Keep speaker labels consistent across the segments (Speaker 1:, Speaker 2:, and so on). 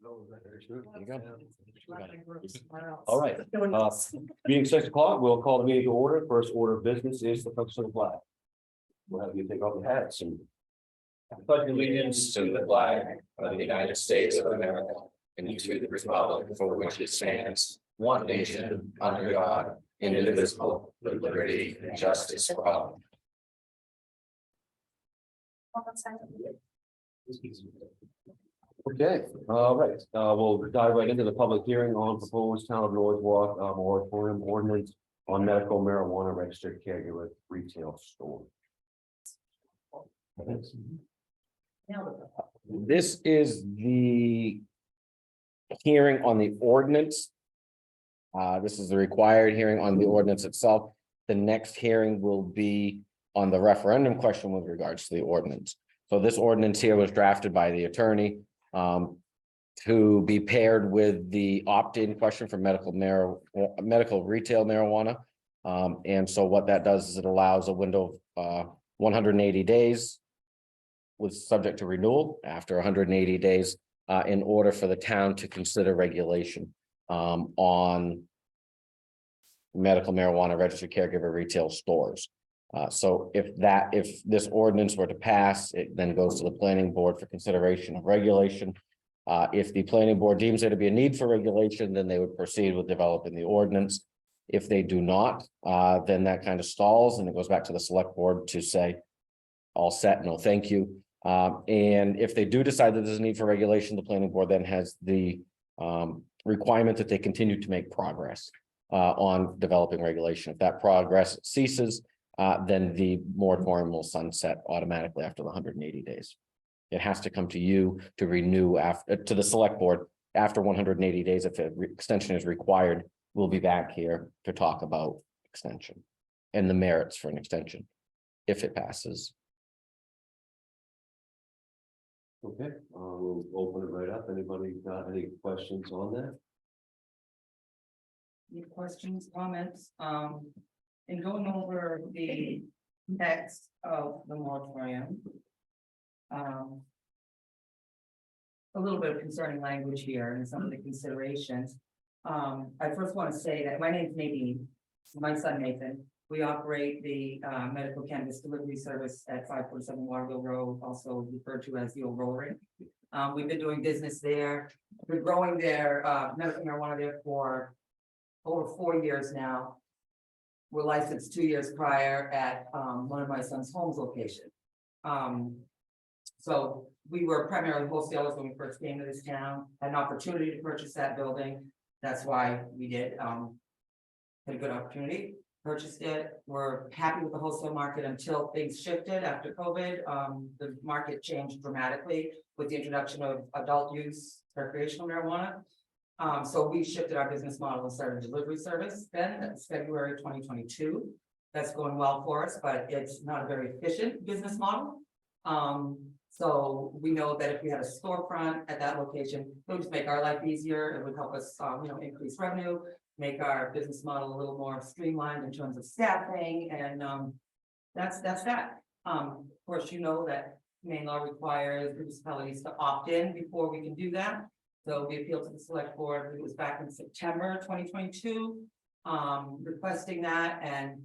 Speaker 1: You go. All right, meeting 6 o'clock, we'll call the meeting to order. First order of business is the purchase of the flag. We'll have you take off the hats and.
Speaker 2: Pledge allegiance to the flag of the United States of America and to the republic for which it stands, one nation, under God, indivisible, with liberty and justice for all.
Speaker 1: Okay, all right, we'll dive right into the public hearing on proposed town of Norridgewock moratorium ordinance on medical marijuana registered caregiver retail store.
Speaker 3: This is the hearing on the ordinance. This is the required hearing on the ordinance itself. The next hearing will be on the referendum question with regards to the ordinance. So this ordinance here was drafted by the attorney to be paired with the opt-in question for medical retail marijuana. And so what that does is it allows a window of 180 days with subject to renewal after 180 days in order for the town to consider regulation on medical marijuana registered caregiver retail stores. So if this ordinance were to pass, it then goes to the planning board for consideration of regulation. If the planning board deems there to be a need for regulation, then they would proceed with developing the ordinance. If they do not, then that kind of stalls and it goes back to the select board to say, all set, no, thank you. And if they do decide that there's a need for regulation, the planning board then has the requirement that they continue to make progress on developing regulation. If that progress ceases, then the moratorium will sunset automatically after the 180 days. It has to come to you to renew to the select board after 180 days. If an extension is required, we'll be back here to talk about extension and the merits for an extension if it passes.
Speaker 1: Okay, we'll open it right up. Anybody got any questions on that?
Speaker 4: Any questions, comments? In going over the text of the moratorium. A little bit of concerning language here and some of the considerations. I first want to say that my name is Nadine, my son Nathan. We operate the medical cannabis delivery service at 547 Waterville Road, also referred to as the old Rotary. We've been doing business there. We're growing their medical marijuana there for over 4 years now. We're licensed 2 years prior at one of my son's home's location. So we were primarily wholesalers when we first came to this town, had an opportunity to purchase that building. That's why we did, had a good opportunity, purchased it. We're happy with the wholesale market until things shifted after COVID. The market changed dramatically with the introduction of adult use recreational marijuana. So we shifted our business model and started a delivery service then. That's February 2022. That's going well for us, but it's not a very efficient business model. So we know that if we had a storefront at that location, it would just make our life easier. It would help us, increase revenue, make our business model a little more streamlined in terms of staffing, and that's that. Of course, you know that Maine law requires municipalities to opt in before we can do that. So we appealed to the select board. It was back in September 2022, requesting that, and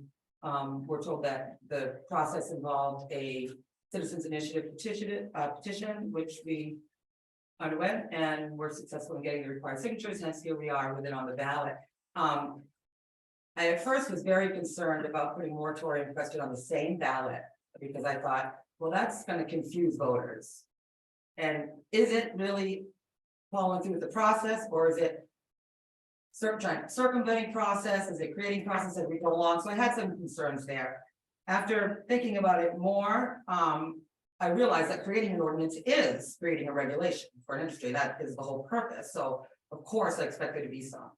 Speaker 4: we're told that the process involved a citizens initiative petition, which we underwent, and we're successful in getting the required signatures. And here we are with it on the ballot. I at first was very concerned about putting moratorium question on the same ballot because I thought, well, that's going to confuse voters. And is it really following through with the process, or is it circumventing process? Is it creating process as we go along? So I had some concerns there. After thinking about it more, I realized that creating an ordinance is creating a regulation for an industry. That is the whole purpose. So of course I expect there to be some.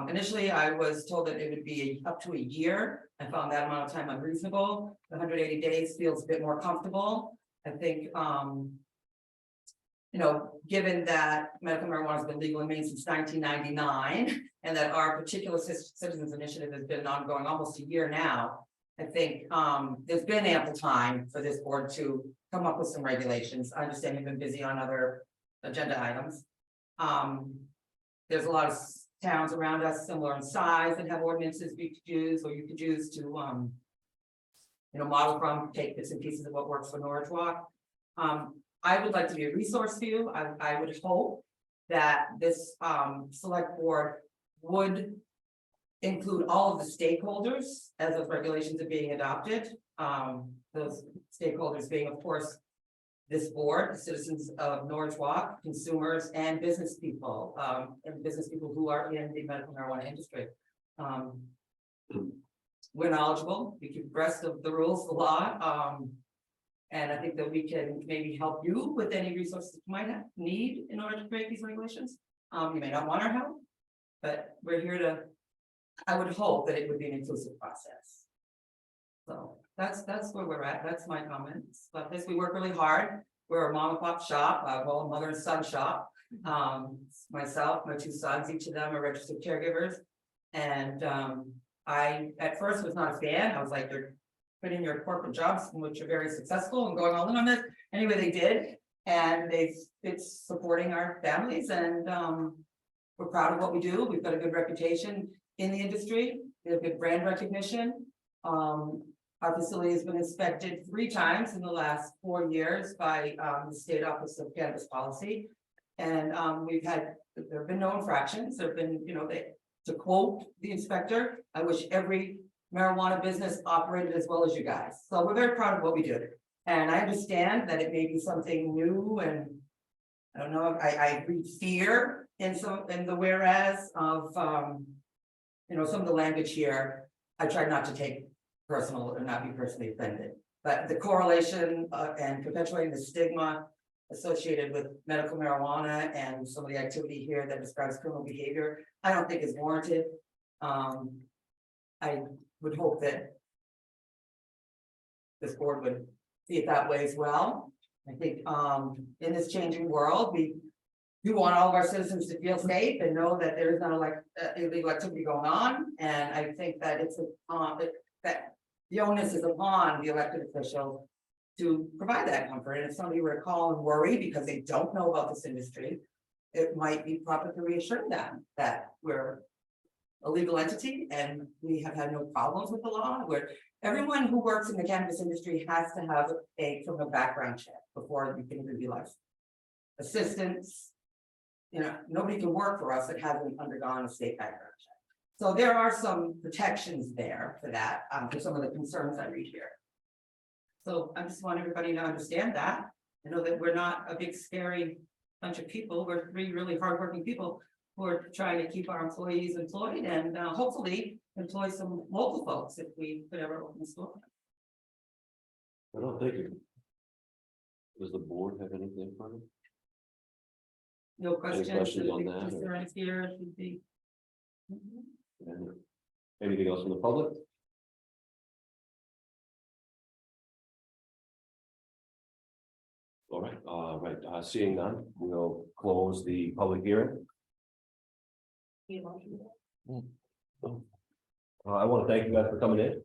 Speaker 4: Initially, I was told that it would be up to a year. I found that amount of time unreasonable. 180 days feels a bit more comfortable. I think, given that medical marijuana has been legal in Maine since 1999, and that our particular citizens initiative has been ongoing almost a year now, I think there's been ample time for this board to come up with some regulations. I understand you've been busy on other agenda items. There's a lot of towns around us similar in size that have ordinances we could use, or you could use to, model from, take bits and pieces of what works for Norridgewock. I would like to be a resource for you. I would hope that this, select board would include all of the stakeholders as those regulations are being adopted. Those stakeholders being, of course, this board, the citizens of Norridgewock, consumers and business people who are in the medical marijuana industry. We're knowledgeable, we keep abreast of the rules, the law, and I think that we can maybe help you with any resources you might need in order to create these regulations. You may not want our help, but we're here to, I would hope that it would be an inclusive process. So that's where we're at. That's my comments. But this, we work really hard. We're a mom and pop shop, well, a mother and son shop. Myself, my two sons, each of them are registered caregivers. And I at first was not a fan. I was like, you're putting your corporate jobs, which are very successful, and going all in on this. Anyway, they did, and it's supporting our families, and we're proud of what we do. We've got a good reputation in the industry. We have good brand recognition. Our facility has been inspected 3 times in the last 4 years by the State Office of Cannabis Policy. And there have been no infractions. There have been, to quote the inspector, I wish every marijuana business operated as well as you guys. So we're very proud of what we do. And I understand that it may be something new, and I don't know, I read fear in the whereas of, some of the language here. I try not to take personal or not be personally offended, but the correlation and perpetuating the stigma associated with medical marijuana and some of the activity here that describes criminal behavior, I don't think is warranted. I would hope that this board would see it that way as well. I think in this changing world, we do want all of our citizens to feel safe and know that there is not illegal activity going on. And I think that it's that the onus is upon the elected official to provide that comfort. And if somebody were to call and worry because they don't know about this industry, it might be proper to reassure them that we're a legal entity and we have had no problems with the law. Where everyone who works in the cannabis industry has to have a criminal background check before you can even be licensed. Assistants, nobody can work for us that hasn't undergone a state background check. So there are some protections there for that, for some of the concerns I read here. So I just want everybody to understand that. I know that we're not a big scary bunch of people. We're 3 really hardworking people who are trying to keep our employees employed and hopefully employ some local folks if we could ever open the store.
Speaker 1: I don't think it. Does the board have anything further?
Speaker 4: No questions.
Speaker 1: questions on that, or-
Speaker 4: Concerns here should be.
Speaker 1: And anything else from the public? All right, seeing none, we'll close the public hearing. I want to thank you guys for coming in,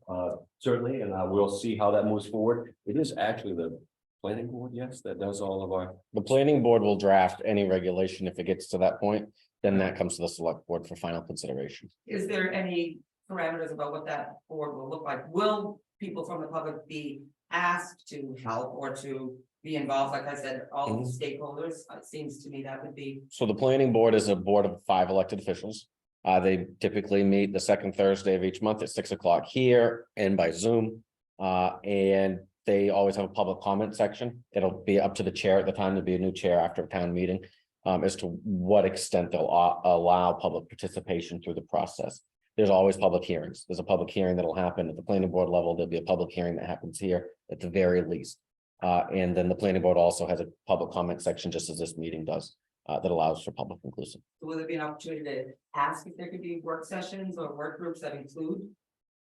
Speaker 1: certainly, and we'll see how that moves forward. It is actually the planning board, yes, that does all of our.
Speaker 3: The planning board will draft any regulation if it gets to that point, then that comes to the select board for final consideration.
Speaker 4: Is there any parameters about what that board will look like? Will people from the public be asked to help or to be involved? Like I said, all the stakeholders, it seems to me that would be.
Speaker 3: So the planning board is a board of 5 elected officials. They typically meet the second Thursday of each month at 6 o'clock here and by Zoom. And they always have a public comment section. It'll be up to the chair at the time. There'll be a new chair after a town meeting as to what extent they'll allow public participation through the process. There's always public hearings. There's a public hearing that'll happen at the planning board level. There'll be a public hearing that happens here at the very least. And then the planning board also has a public comment section, just as this meeting does, that allows for public inclusive.
Speaker 4: Will there be an opportunity to ask if there could be work sessions or work groups that include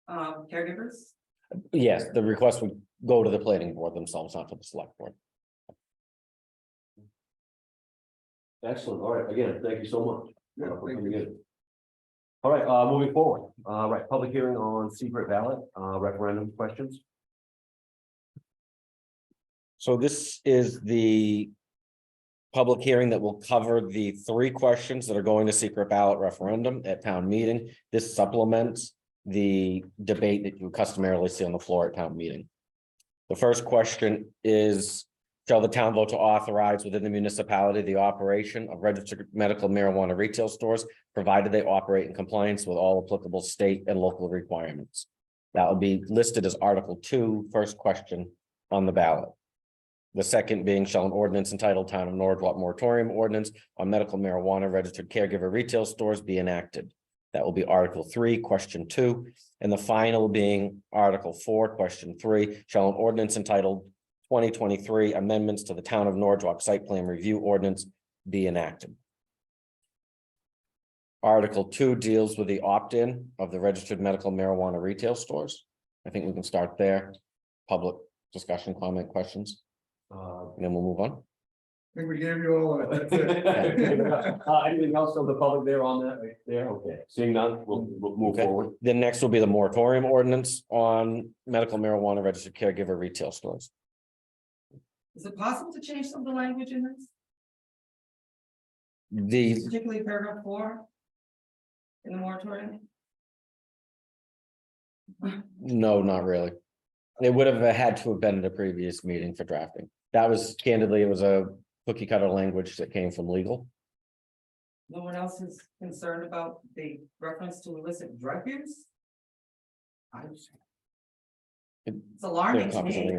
Speaker 4: caregivers?
Speaker 3: Yes, the request would go to the planning board themselves, not to the select board.
Speaker 1: Excellent. All right. Again, thank you so much. For coming in. All right, moving forward. Right, public hearing on secret ballot, referendum questions.
Speaker 3: So this is the public hearing that will cover the 3 questions that are going to secret ballot referendum at town meeting. This supplements the debate that you customarily see on the floor at town meeting. The first question is, shall the town vote to authorize within the municipality the operation of registered medical marijuana retail stores, provided they operate in compliance with all applicable state and local requirements? That will be listed as Article 2, first question on the ballot. The second being, shall an ordinance entitled Town of Norridgewock Moratorium Ordinance on Medical Marijuana Registered Caregiver Retail Stores be enacted? That will be Article 3, question 2. And the final being Article 4, question 3, shall an ordinance entitled 2023 Amendments to the Town of Norridgewock Site Plan Review Ordinance be enacted? Article 2 deals with the opt-in of the registered medical marijuana retail stores. I think we can start there. Public discussion, comment, questions, and then we'll move on.
Speaker 5: I think we gave you all of it. That's it.
Speaker 1: Anything else from the public there on that right there? Okay, seeing none, we'll move
Speaker 3: Okay.
Speaker 1: forward.
Speaker 3: Then next will be the moratorium ordinance on medical marijuana registered caregiver retail stores.
Speaker 4: Is it possible to change some of the language in this,
Speaker 3: The,
Speaker 4: particularly paragraph 4? In the moratorium?
Speaker 3: no, not really. It would have had to have been in a previous meeting for drafting. That was candidly, it was a cookie cutter language that came from legal.
Speaker 4: No one else is concerned about the reference to illicit drug use? It's alarming to me.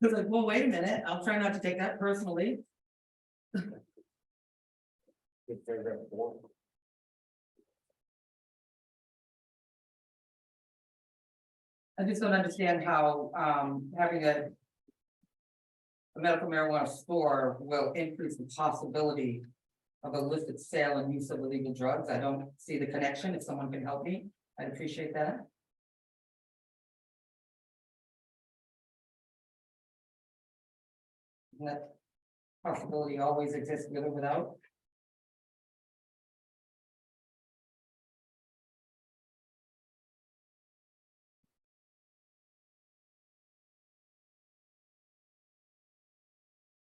Speaker 4: It's like, well, wait a minute, I'll try not to take that personally. I just don't understand how, having a medical marijuana store will increase the possibility of illicit sale and use of illegal drugs. I don't see the connection. If someone can help me, I'd appreciate that. And that possibility always exists with or without.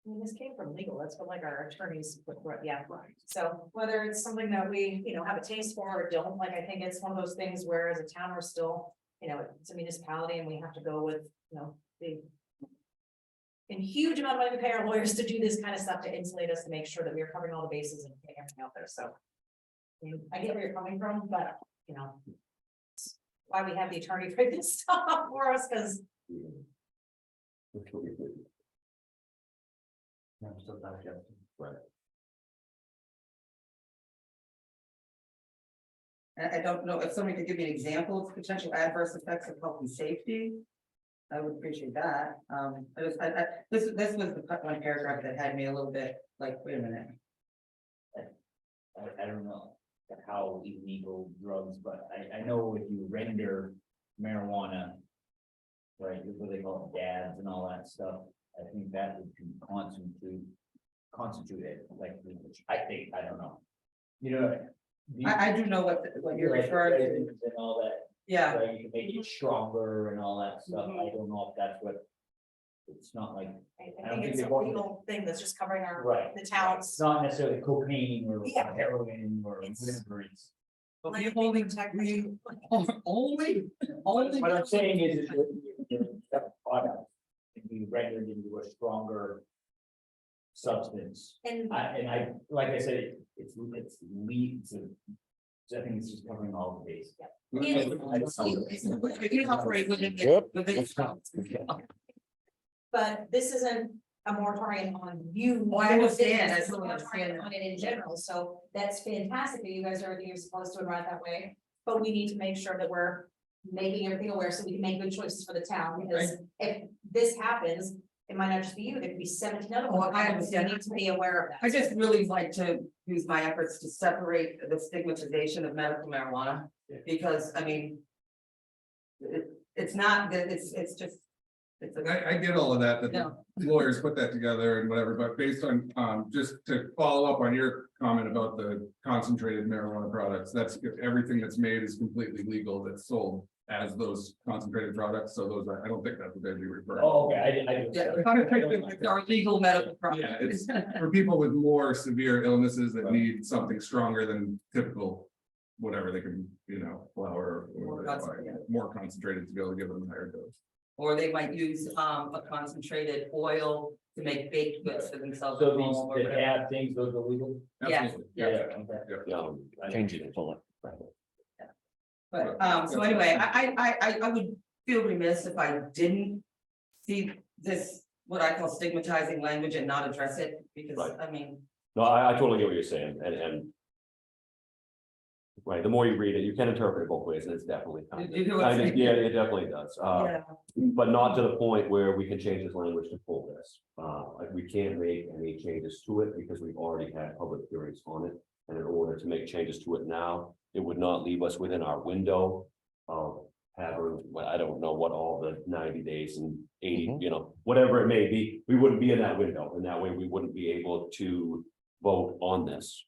Speaker 6: I mean, this came from legal, that's what like our attorneys, yeah, so whether it's something that we, have a taste for or don't, like, I think it's one of those things where as a town, we're still, it's a municipality and we have to go with, the. In huge amount of money we pay our lawyers to do this kind of stuff to insulate us, to make sure that we are covering all the bases and getting everything out there, so. I mean, I get where you're coming from, but, it's why we have the attorney for this stuff for us, because.
Speaker 1: Right.
Speaker 4: I don't know if somebody could give me an example of potential adverse effects of health and safety. I would appreciate that. This was the one paragraph that had me a little bit like, wait a minute.
Speaker 7: I don't know how illegal drugs, but I know if you render marijuana, right, what they call it, dabs and all that stuff, I think that would constitute it, like, I think, I don't know.
Speaker 4: I do know what you're referring to.
Speaker 7: And all that,
Speaker 4: Yeah,
Speaker 7: right, you can make it stronger and all that stuff, I don't know if that's what. It's not like,
Speaker 6: I
Speaker 7: I don't
Speaker 6: think
Speaker 7: think
Speaker 6: it's
Speaker 7: they're
Speaker 6: a
Speaker 7: going-
Speaker 6: legal thing that's just covering our,
Speaker 7: right.
Speaker 6: the
Speaker 7: It's
Speaker 6: towns.
Speaker 7: not necessarily cocaine or
Speaker 6: Yeah.
Speaker 7: heroin or
Speaker 6: It's-
Speaker 7: whatever it's.
Speaker 4: but
Speaker 6: like,
Speaker 4: we
Speaker 6: they
Speaker 4: only,
Speaker 6: protect
Speaker 4: we
Speaker 6: us.
Speaker 4: only.
Speaker 7: What I'm saying is that product can be rendered into a stronger substance.
Speaker 6: And
Speaker 7: I, like I said, it's leads to, I think it's just covering all the bases.
Speaker 4: We can operate within.
Speaker 3: Yep.
Speaker 6: But this isn't a moratorium on you.
Speaker 4: Oh, I understand. I
Speaker 6: It's a
Speaker 4: totally
Speaker 6: moratorium
Speaker 4: understand.
Speaker 6: on it in general, so that's fantastic that you guys are, you're supposed to run it that way. But we need to make sure that we're making everything aware so we can make good choices for the town, because if this happens, it might not just be you, there could be 17 other
Speaker 4: Oh,
Speaker 6: ones.
Speaker 4: I understand.
Speaker 6: We need to be aware of that.
Speaker 4: I just really like to use my efforts to separate the stigmatization of medical marijuana, because, I mean. It's not that, it's just. It's a.
Speaker 5: I get all of that, that
Speaker 4: Yeah.
Speaker 5: the lawyers put that together and whatever, but based on, just to follow up on your comment about the concentrated marijuana products, that's if everything that's made is completely legal, that's sold. as those concentrated products, so those are, I don't think that's what they'd be referring. to.
Speaker 7: Oh, okay, I.
Speaker 4: Yeah, our legal medical
Speaker 5: Yeah,
Speaker 4: products.
Speaker 5: it's for people with more severe illnesses that need something stronger than typical. Whatever they can, flour
Speaker 4: More
Speaker 5: or
Speaker 4: concentrated.
Speaker 5: more concentrated to be able to give them a higher dose.
Speaker 4: Or they might use a concentrated oil to make baked goods for themselves.
Speaker 7: So
Speaker 4: at home or
Speaker 7: these, the
Speaker 4: whatever.
Speaker 7: dab things, those are legal?
Speaker 4: Yes,
Speaker 5: Absolutely.
Speaker 4: yes.
Speaker 3: Yeah, change it and pull it.
Speaker 4: But so anyway, I would feel remiss if I didn't see this, what I call stigmatizing language and not address it, because
Speaker 1: Right.
Speaker 4: I mean,
Speaker 1: No, I totally get what you're saying, and. Right, the more you read it, you can interpret it both ways, and it's definitely
Speaker 4: You do what I'm saying?
Speaker 1: yeah, it definitely does,
Speaker 4: yeah,
Speaker 1: but not to the point where we can change this language to pull this. Like, we can't make any changes to it because we've already had public hearings on it. And in order to make changes to it now, it would not leave us within our window of having, well, I don't know what all the 90 days and 80,
Speaker 3: Mhm.
Speaker 1: Whatever it may be, we wouldn't be in that window, and that way we wouldn't be able to vote on this.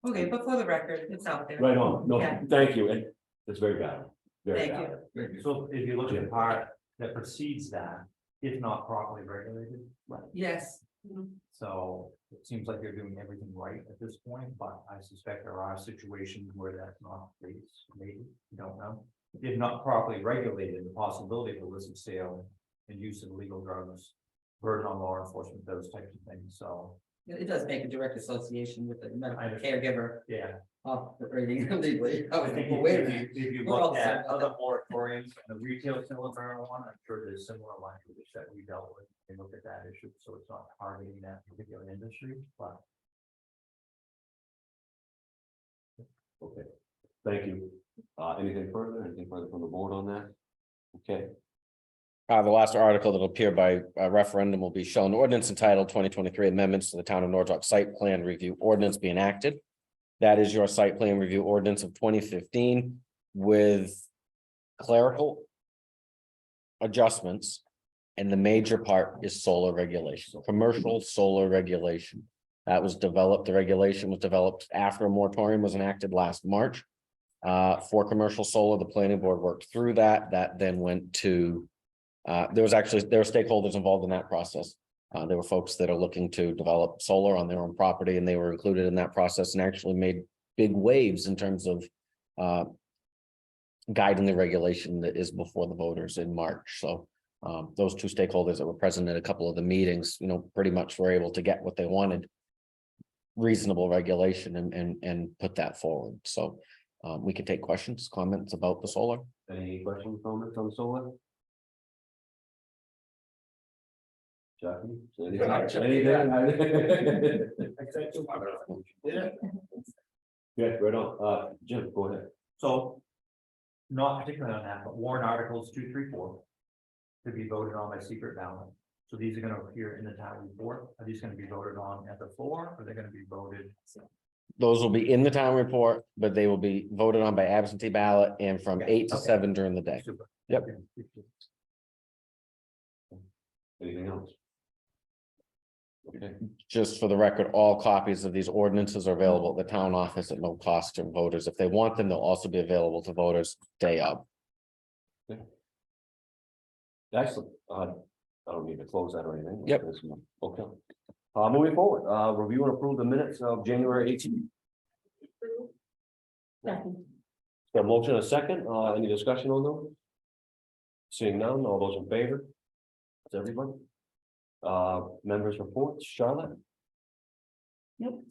Speaker 4: okay, but for the record, it's out there.
Speaker 1: Right on, no,
Speaker 4: Yeah.
Speaker 1: thank you, and it's very valid, very
Speaker 4: Thank you.
Speaker 1: valid.
Speaker 5: Thank you.
Speaker 8: So if you look at the part that precedes that, if not properly regulated,
Speaker 4: Yes,
Speaker 8: so it seems like you're doing everything right at this point, but I suspect there are situations where that's not the case, maybe, you don't know. If not properly regulated, the possibility of illicit sale and use of illegal drugs, burden on law enforcement, those types of things, so,
Speaker 4: it does make a direct association with the medical
Speaker 8: I understand.
Speaker 4: caregiver
Speaker 8: yeah.
Speaker 4: operating illegally.
Speaker 8: I think
Speaker 4: Well, wait a
Speaker 8: if
Speaker 4: minute.
Speaker 8: you, if you
Speaker 4: We're all
Speaker 8: look at
Speaker 4: set with
Speaker 8: other moratoriums and the retail sale of marijuana, I'm sure there's similar language that we dealt with. And look at that issue, so it's not targeting that particular industry, but.
Speaker 1: Okay, thank you. Anything further from the board on that? Okay,
Speaker 3: The last article that'll appear by referendum will be shown ordinance entitled 2023 amendments to the town of Norridgewock site plan review ordinance be enacted. That is your site plan review ordinance of 2015 with clerical adjustments. And the major part is solar regulation, commercial solar regulation. That was developed, the regulation was developed after a moratorium was enacted last March. For commercial solar, the planning board worked through that. That then went to there were stakeholders involved in that process. There were folks that are looking to develop solar on their own property, and they were included in that process and actually made big waves in terms of guiding the regulation that is before the voters in March. So those two stakeholders that were present at a couple of the meetings, pretty much were able to get what they wanted. Reasonable regulation and put that forward. So we can take questions, comments about the solar.
Speaker 1: any questions, comments on solar? Jackie? Yeah, right on, Jim, go ahead.
Speaker 8: So, not particularly on that, but warrant articles 2, 3, 4. To be voted on by secret ballot. So these are gonna appear in the town report. Are these gonna be voted on at the floor, or they're gonna be voted?
Speaker 3: Those will be in the town report, but they will be voted on by absentee ballot and from
Speaker 8: Okay,
Speaker 3: 8 to
Speaker 8: okay.
Speaker 3: 7 during the day.
Speaker 8: Super.
Speaker 3: Yep.
Speaker 1: Anything else? Okay,
Speaker 3: Just for the record, all copies of these ordinances are available at the town office at no cost to voters. If they want them, they'll also be available to voters day of.
Speaker 1: excellent, I don't need to close that or anything.
Speaker 3: Yep.
Speaker 1: Okay, moving forward, review and approve the minutes of January 18th. Got a motion, a second, any discussion on those? Seeing none, all those in favor? That's everybody. Members reports, Charlotte?
Speaker 6: Nope.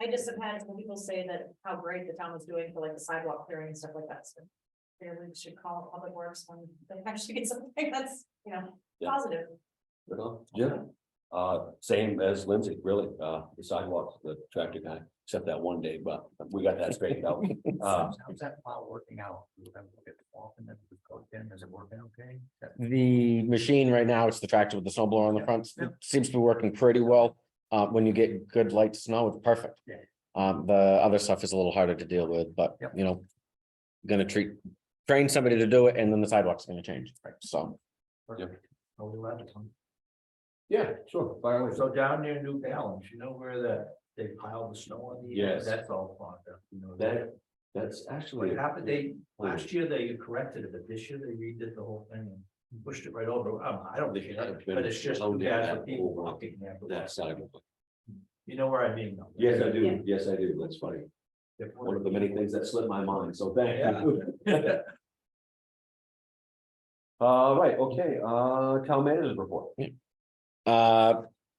Speaker 6: I just have had some people say that how great the town was doing for like the sidewalk clearing and stuff like that, so. Maybe we should call Public Works when they actually get something that's,
Speaker 1: Yeah.
Speaker 6: positive.
Speaker 1: Right on. Jim? Same as Lindsay, really, the sidewalks, the tractor guy, except that one day, but we got that straightened out.
Speaker 8: How's that plow working out? Do we have to look at the often that we go in? Is it working okay?
Speaker 3: The machine right now, it's the tractor with the snowblower on the front,
Speaker 8: Yeah.
Speaker 3: seems to be working pretty well. When you get good light snow, it's perfect.
Speaker 8: Yeah.
Speaker 3: The other stuff is a little harder to deal with, but
Speaker 8: Yep.
Speaker 3: gonna train somebody to do it, and then the sidewalk's gonna change, so.
Speaker 8: Perfect. Oh, we'll have it on.
Speaker 1: Yeah, sure, fire away.
Speaker 7: So down near New Balance, you know where they piled the snow on the.
Speaker 1: Yes.
Speaker 7: That's all clogged up, you know.
Speaker 1: That, That's actually.
Speaker 8: What happened, last year they corrected it, but this year they redid the whole thing and pushed it right over. I don't think it, but it's just too bad for people walking there.
Speaker 1: That side.
Speaker 8: You know where I mean? though.
Speaker 1: Yes, I do.
Speaker 6: Yeah.
Speaker 1: Yes, I do. That's funny.
Speaker 8: If
Speaker 1: One of the many things that slipped my mind, so thank
Speaker 8: Yeah.
Speaker 1: you. Right, okay, town manager's report.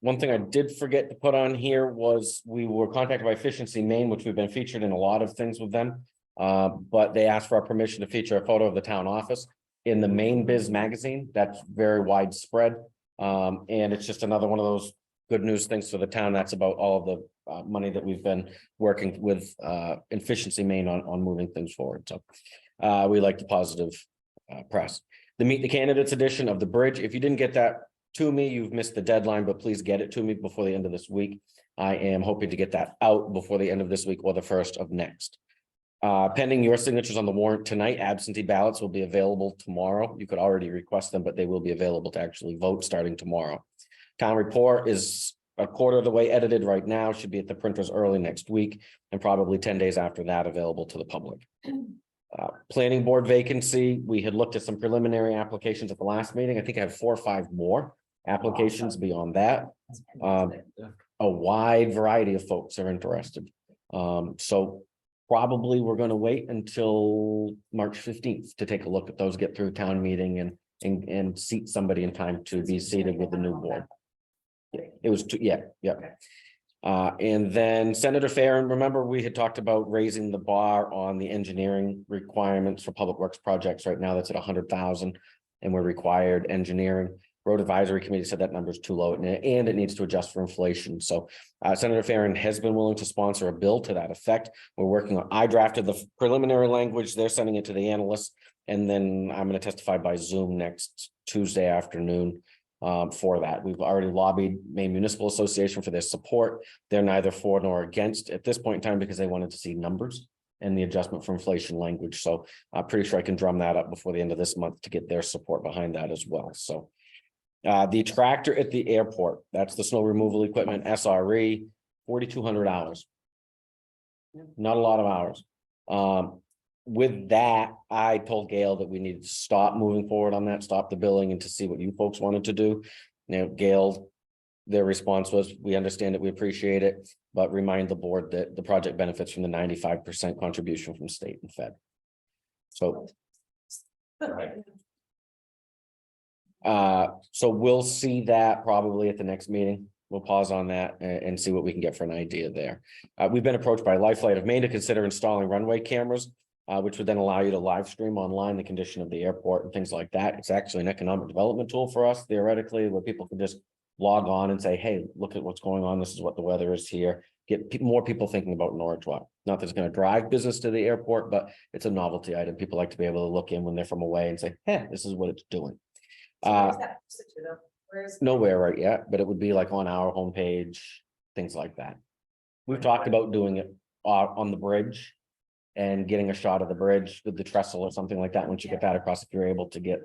Speaker 3: One thing I did forget to put on here was we were contacted by Efficiency Maine, which we've been featured in a lot of things with them. But they asked for our permission to feature a photo of the town office in the Maine Biz magazine. That's very widespread. And it's just another one of those good news things for the town. That's about all of the money that we've been working with Efficiency Maine on moving things forward. So we like the positive press. The Meet the Candidates edition of the bridge. If you didn't get that to me, you've missed the deadline, but please get it to me before the end of this week. I am hoping to get that out before the end of this week or the first of next. Pending your signatures on the warrant tonight, absentee ballots will be available tomorrow. You could already request them, but they will be available to actually vote starting tomorrow. Town report is a quarter of the way edited right now, should be at the printers early next week, and probably 10 days after that available to the public. Planning board vacancy, we had looked at some preliminary applications at the last meeting. I think I have 4 or 5 more applications beyond that. A wide variety of folks are interested. So probably we're going to wait until March 15th to take a look at those, get through town meeting and seat somebody in time to be seated with the new board. It was, yeah. And then Senator Farren, remember we had talked about raising the bar on the engineering requirements for public works projects. Right now that's at 100,000 and we're required engineering. Road Advisory Committee said that number is too low and it needs to adjust for inflation. So Senator Farren has been willing to sponsor a bill to that effect. We're working on, I drafted the preliminary language. They're sending it to the analysts. And then I'm going to testify by Zoom next Tuesday afternoon for that. We've already lobbied Maine Municipal Association for their support. They're neither for nor against at this point in time because they wanted to see numbers and the adjustment for inflation language. So I'm pretty sure I can drum that up before the end of this month to get their support behind that as well. So the tractor at the airport, that's the snow removal equipment, SRE, 4,200 hours. Not a lot of hours. With that, I told Gail that we needed to stop moving forward on that, stop the billing and to see what you folks wanted to do. Now, Gail, their response was, we understand it, we appreciate it, but remind the board that the project benefits from the 95% contribution from state and fed. So. So we'll see that probably at the next meeting. We'll pause on that and see what we can get for an idea there. We've been approached by Life Flight of Maine to consider installing runway cameras, which would then allow you to live stream online the condition of the airport and things like that. It's actually an economic development tool for us theoretically, where people can just log on and say, hey, look at what's going on. This is what the weather is here. Get more people thinking about Norridgewock. Not that it's going to drive business to the airport, but it's a novelty item. People like to be able to look in when they're from away and say, hey, this is what it's doing.
Speaker 6: Where's that posted to, though? Where's
Speaker 3: Nowhere right yet, but it would be like on our homepage, things like that. We've talked about doing it on the bridge and getting a shot of the bridge with the trestle or something like that. Once you get that across, if you're able to get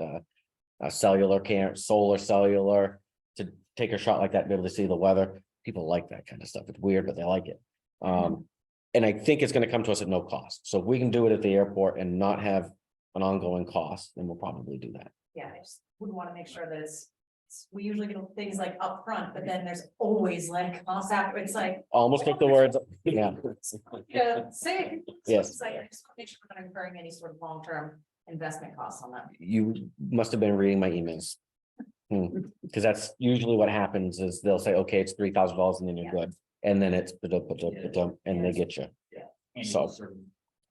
Speaker 3: a cellular solar cellular to take a shot like that, and be able to see the weather. People like that kind of stuff. It's weird, but they like it. And I think it's going to come to us at no cost. So if we can do it at the airport and not have an ongoing cost, then we'll probably do that.
Speaker 6: Yeah, I just would want to make sure that we usually get things like upfront, but then there's always like costs after. It's like,
Speaker 3: Almost took the words, yeah.
Speaker 6: yeah, say.
Speaker 3: Yes.
Speaker 6: It's like, I just want to make sure we're not incurring any sort of long-term investment costs on that.
Speaker 3: You must have been reading my emails. Because that's usually what happens is they'll say, okay, it's $3,000 and then you're good. And then it's and they get you. So,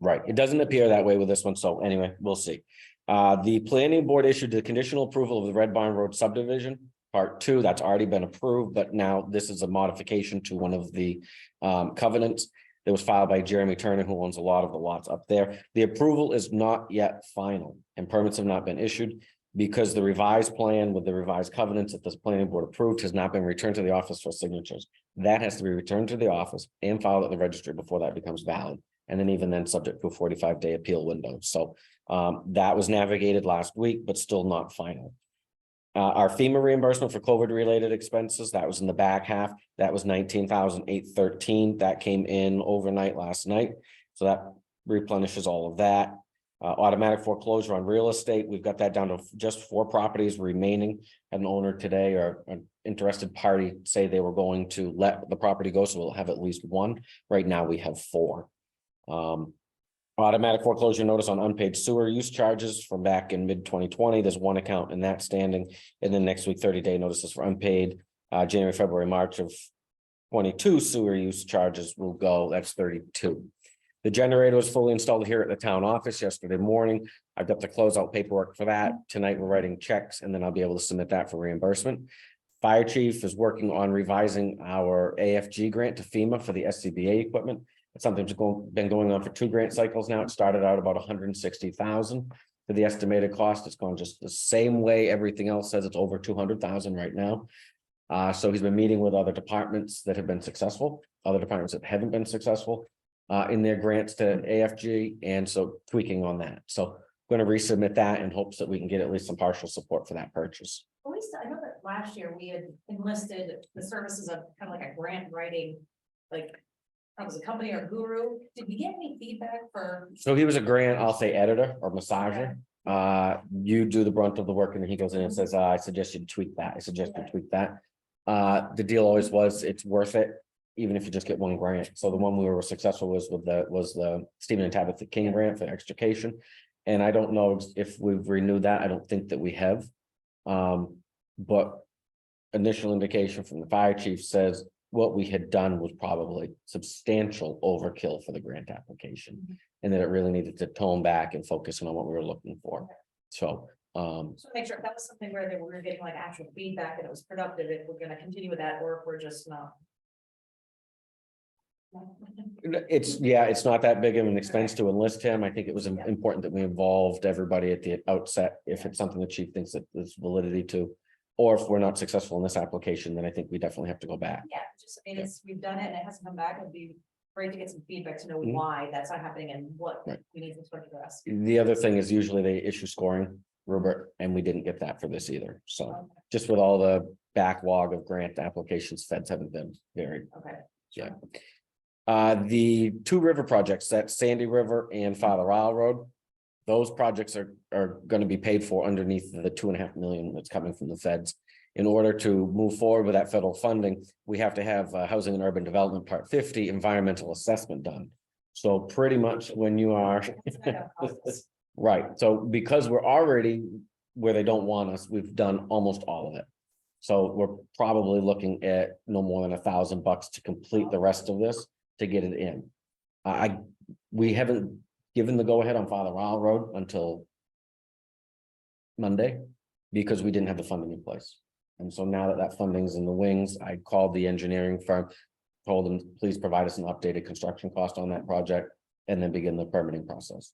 Speaker 3: right. It doesn't appear that way with this one. So anyway, we'll see. The planning board issued the conditional approval of the Red Barn Road subdivision, part 2. That's already been approved, but now this is a modification to one of the covenants that was filed by Jeremy Turner, who owns a lot of the lots up there. The approval is not yet final and permits have not been issued because the revised plan with the revised covenants that this planning board approved has not been returned to the office for signatures. That has to be returned to the office and filed at the registry before that becomes valid. And then even then subject to a 45-day appeal window. So that was navigated last week, but still not final. Our FEMA reimbursement for COVID related expenses, that was in the back half. That was $19,813. That came in overnight last night. So that replenishes all of that. Automatic foreclosure on real estate, we've got that down to just 4 properties remaining. Had an owner today or an interested party say they were going to let the property go, so we'll have at least 1. Right now, we have 4. Automatic foreclosure notice on unpaid sewer use charges from back in mid-2020. There's 1 account in that standing, and then next week, 30-day notices for unpaid. January, February, March of 22 sewer use charges will go. That's 32. The generator was fully installed here at the town office yesterday morning. I've got the closeout paperwork for that. Tonight, we're writing checks, and then I'll be able to submit that for reimbursement. Fire chief is working on revising our AFG grant to FEMA for the SCBA equipment. It's something that's been going on for 2 grant cycles now. It started out about 160,000 for the estimated cost. It's gone just the same way everything else says. It's over 200,000 right now. So he's been meeting with other departments that have been successful, other departments that haven't been successful in their grants to AFG, and so tweaking on that. So going to resubmit that in hopes that we can get at least some partial support for that purchase.
Speaker 6: At least I know that last year we had enlisted the services of kind of like a grant writing, like, that was a company or guru. Did we get any feedback for?
Speaker 3: So he was a grant, I'll say editor or massager. You do the brunt of the work, and then he goes in and says, I suggest you tweak that. I suggest you tweak that. The deal always was it's worth it, even if you just get 1 grant. So the one we were successful was with the Stephen and Tabitha King grant for extrication. And I don't know if we've renewed that. I don't think that we have. But initial indication from the fire chief says what we had done was probably substantial overkill for the grant application, and that it really needed to tone back and focus on what we were looking for. So
Speaker 6: So make sure if that was something where we were getting like actual feedback and it was productive, if we're gonna continue with that, or if we're just not.
Speaker 3: it's not that big of an expense to enlist him. I think it was important that we involved everybody at the outset. If it's something the chief thinks that there's validity to, or if we're not successful in this application, then I think we definitely have to go back.
Speaker 6: Yeah, just, I mean, it's, we've done it and it hasn't come back. It'd be great to get some feedback to know why that's not happening and what
Speaker 3: Right.
Speaker 6: we need to address.
Speaker 3: The other thing is usually they issue scoring rubric, and we didn't get that for this either. So
Speaker 6: Okay.
Speaker 3: just with all the backlog of grant applications, feds haven't been very,
Speaker 6: Okay.
Speaker 3: yeah. The 2 river projects, that's Sandy River and Father Isle Road. Those projects are going to be paid for underneath the 2.5 million that's coming from the feds. In order to move forward with that federal funding, we have to have Housing and Urban Development Part 50 environmental assessment done. So pretty much when you are right, so because we're already where they don't want us, we've done almost all of it. So we're probably looking at no more than $1,000 to complete the rest of this to get it in. We haven't given the go-ahead on Father Isle Road until Monday because we didn't have the funding in place. And so now that that funding's in the wings, I called the engineering firm, told them, please provide us an updated construction cost on that project, and then begin the permitting process.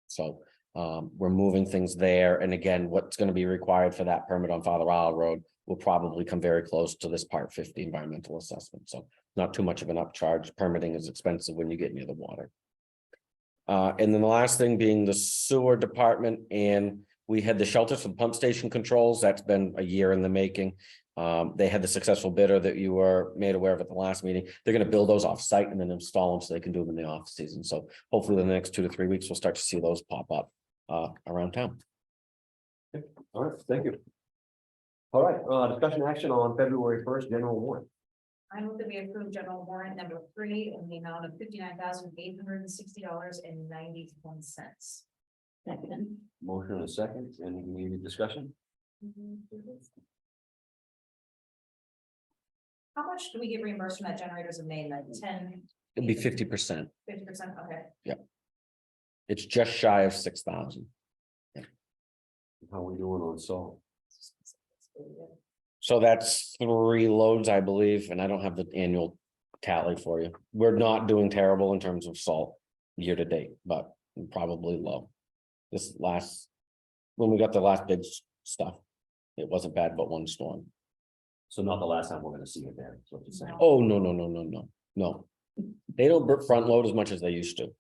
Speaker 3: So we're moving things there. And again, what's going to be required for that permit on Father Isle Road will probably come very close to this Part 50 environmental assessment. So not too much of an upcharge. Permitting is expensive when you get near the water. And then the last thing being the sewer department, and we had the shelters for the pump station controls. That's been a year in the making. They had the successful bidder that you were made aware of at the last meeting. They're going to build those off site and then install them so they can do them in the off season. So hopefully in the next 2 to 3 weeks, we'll start to see those pop up around town.
Speaker 1: All right, thank you. All right, discussion action on February 1st, general warrant.
Speaker 6: I move that we approve general warrant number 3 in the amount of $59,860.91. Second.
Speaker 1: Motion and a second, any immediate discussion?
Speaker 6: How much do we get reimbursed from that generators in Maine, like 10,
Speaker 3: It'd be 50%.
Speaker 6: 50%? Okay.
Speaker 3: It's just shy of 6,000.
Speaker 1: How we doing on salt?
Speaker 3: So that's 3 loads, I believe, and I don't have the annual tally for you. We're not doing terrible in terms of salt year to date, but probably low. This last, when we got the last big stuff, it wasn't bad, but 1 storm.
Speaker 1: So not the last time we're gonna see it there, is what you're saying.
Speaker 3: Oh, no. They don't front load as much as they used to.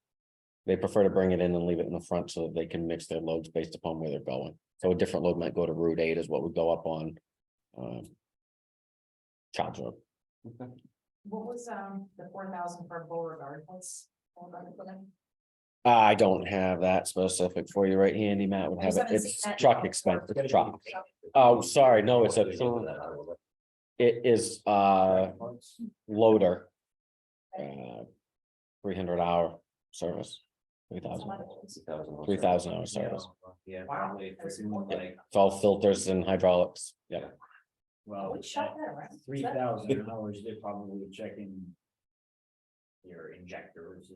Speaker 3: They prefer to bring it in and leave it in the front so that they can mix their loads based upon where they're going. So a different load might go to Route 8 is what would go up on Childs Road.
Speaker 6: What was the 4,000 for Beauregard? What's Beauregard equipment?
Speaker 3: I don't have that specific for you right handy. Matt would
Speaker 6: I
Speaker 3: have
Speaker 6: just
Speaker 3: it.
Speaker 6: haven't seen
Speaker 3: It's
Speaker 6: that.
Speaker 3: truck expense, it's truck. Oh, sorry, no, it's a, it is loader. 300-hour service. 3,000 hour service.
Speaker 7: Yeah,
Speaker 6: Wow.
Speaker 7: probably for something like,
Speaker 3: It's all filters and hydraulics. Yeah.
Speaker 7: well,
Speaker 6: We shot that around.
Speaker 7: 3,000 hours, they're probably checking. Your injectors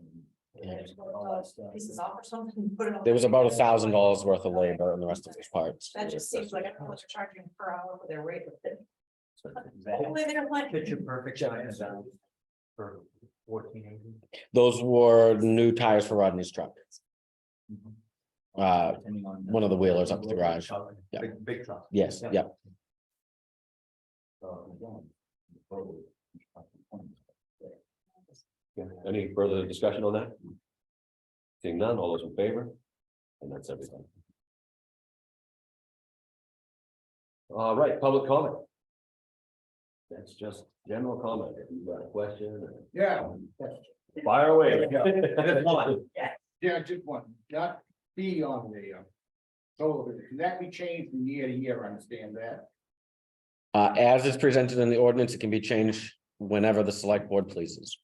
Speaker 3: Yeah.
Speaker 7: and all that stuff.
Speaker 6: Pieces off or something. Put it on.
Speaker 3: There was about $1,000 worth of labor and the rest of his parts.
Speaker 6: That just seems like I don't know what they're charging per hour for their rate.
Speaker 7: That-
Speaker 6: Hopefully they're like.
Speaker 8: Picture perfect China zone for 1480.
Speaker 3: Those were new tires for Rodney's truck.
Speaker 7: depending on
Speaker 3: One of the wheelers up at the garage. Yeah.
Speaker 8: Big truck.
Speaker 3: Yes,
Speaker 8: Yeah.
Speaker 3: yeah.
Speaker 1: Yeah, any further discussion on that? Seeing none, all those in favor? And that's everything. All right, public comment. That's just general comment. If you've got a question,
Speaker 9: Yeah,
Speaker 1: fire away.
Speaker 9: yeah, just one, not be on the, so can that be changed from year to year, I understand that?
Speaker 3: As is presented in the ordinance, it can be changed whenever the select board pleases.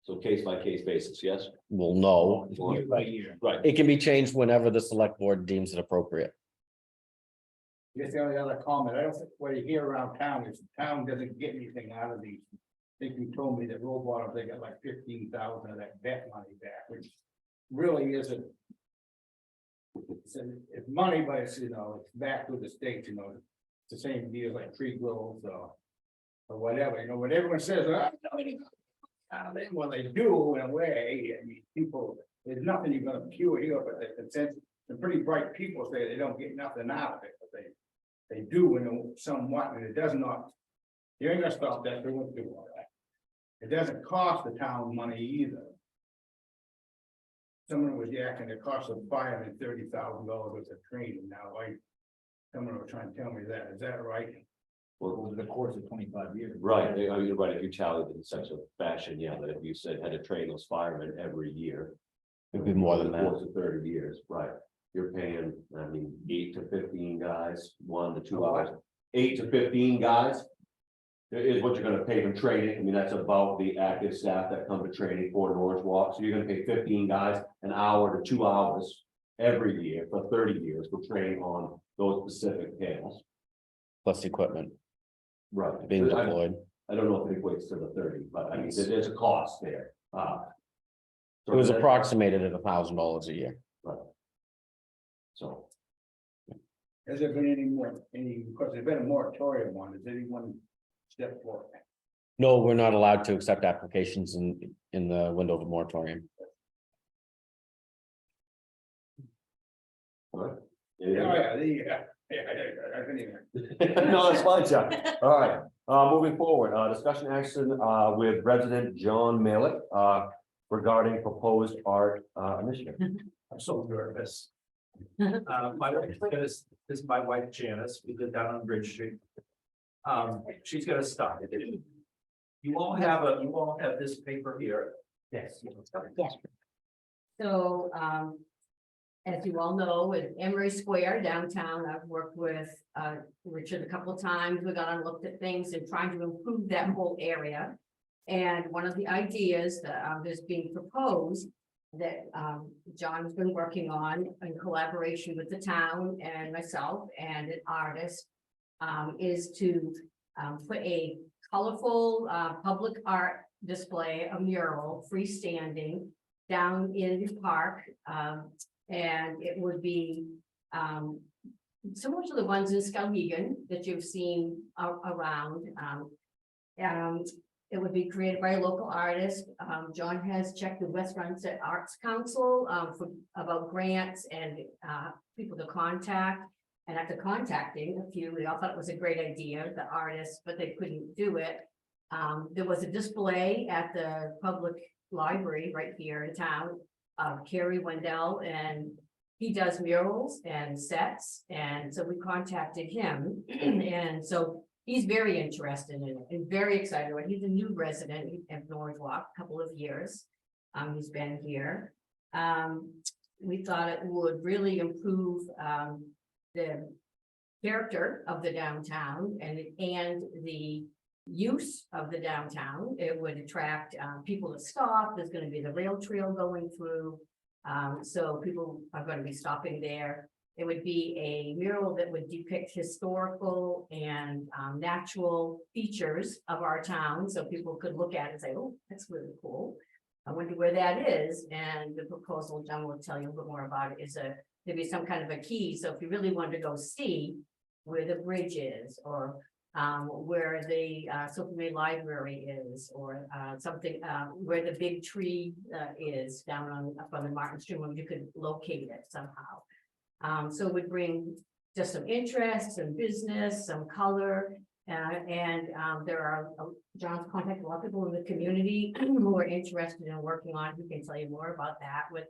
Speaker 1: So case by case basis, yes?
Speaker 3: We'll know.
Speaker 7: Year by year.
Speaker 1: Right.
Speaker 3: It can be changed whenever the select board deems it appropriate.
Speaker 9: I guess the only other comment, I don't think what you hear around town is the town doesn't get anything out of these. I think you told me that road bottom, they got like 15,000 of that debt money back, which really isn't. It's money, but it's, it's back to the state, it's the same deal like tree growth or whatever, what everyone says, well, they do in a way, I mean, people, there's nothing you're gonna cure here, but the consensus, the pretty bright people say they don't get nothing out of it, but they do somewhat, and it does not. You ain't gonna stop that, they won't do all that. It doesn't cost the town money either. Someone was yakking, it cost the fireman $30,000 worth of training now, someone was trying to tell me that, is that right?
Speaker 1: Well,
Speaker 7: Over the course of 25 years.
Speaker 1: right, I mean, right, if you tallied it in such a fashion, yeah, that if you said had to train those firemen every year.
Speaker 3: It'd be more than
Speaker 1: over the
Speaker 3: that.
Speaker 1: course of 30 years, right, you're paying, I mean, 8 to 15 guys, 1 to 2 hours, 8 to 15 guys. Is what you're gonna pay them training, I mean, that's about the active staff that come to training for Norridgewock, so you're gonna pay 15 guys an hour to 2 hours. Every year for 30 years for training on those specific panels.
Speaker 3: Plus equipment
Speaker 1: Right.
Speaker 3: being
Speaker 1: I
Speaker 3: deployed.
Speaker 1: don't know if it equates to the 30, but I mean, there's a cost there.
Speaker 3: It was approximated at $1,000 a year.
Speaker 1: So,
Speaker 9: Has there been because there's been a moratorium on, has anyone stepped forward?
Speaker 3: No, we're not allowed to accept applications in the window of a moratorium.
Speaker 1: all right.
Speaker 9: I couldn't even.
Speaker 1: No, that's fine, Chuck. All right, moving forward, discussion action, with resident John Malik, regarding proposed art, initiative.
Speaker 8: I'm so nervous. My wife, this is my wife Janice, we live down on Bridge Street. She's gonna start. You all have this paper here. Yes.
Speaker 10: Yes. So, as you all know, in Emery Square downtown, I've worked with, Richard a couple of times. We got and looked at things and trying to improve that whole area. And one of the ideas that, is being proposed that, John's been working on in collaboration with the town and myself and an artist, is to, put a colorful, public art display, a mural, freestanding down in the park. And it would be similar to the ones in Skowhegan that you've seen around. It would be created by a local artist. John has checked with West Sunset Arts Council about grants and people to contact. And after contacting a few, we all thought it was a great idea, the artists, but they couldn't do it. There was a display at the public library right here in town. Kerry Wendell, and he does murals and sets, and so we contacted him, and so he's very interested in it and very excited. He's a new resident at Norridgewock, a couple of years. He's been here, We thought it would really improve, the character of the downtown and the use of the downtown. It would attract, people to stop. There's gonna be the rail trail going through. So people are gonna be stopping there. It would be a mural that would depict historical and natural features of our town, so people could look at it and say, oh, that's really cool. I wonder where that is, and the proposal, John will tell you a bit more about it, is there'd be some kind of a key, so if you really wanted to go see where the bridge is, or where the Silvermead Library is, or something, where the big tree is down up on the Martin Stream, where you could locate it somehow. So it would bring just some interest, some business, some color. And there are, John's contacted a lot of people in the community who are interested in working on, who can tell you more about that, with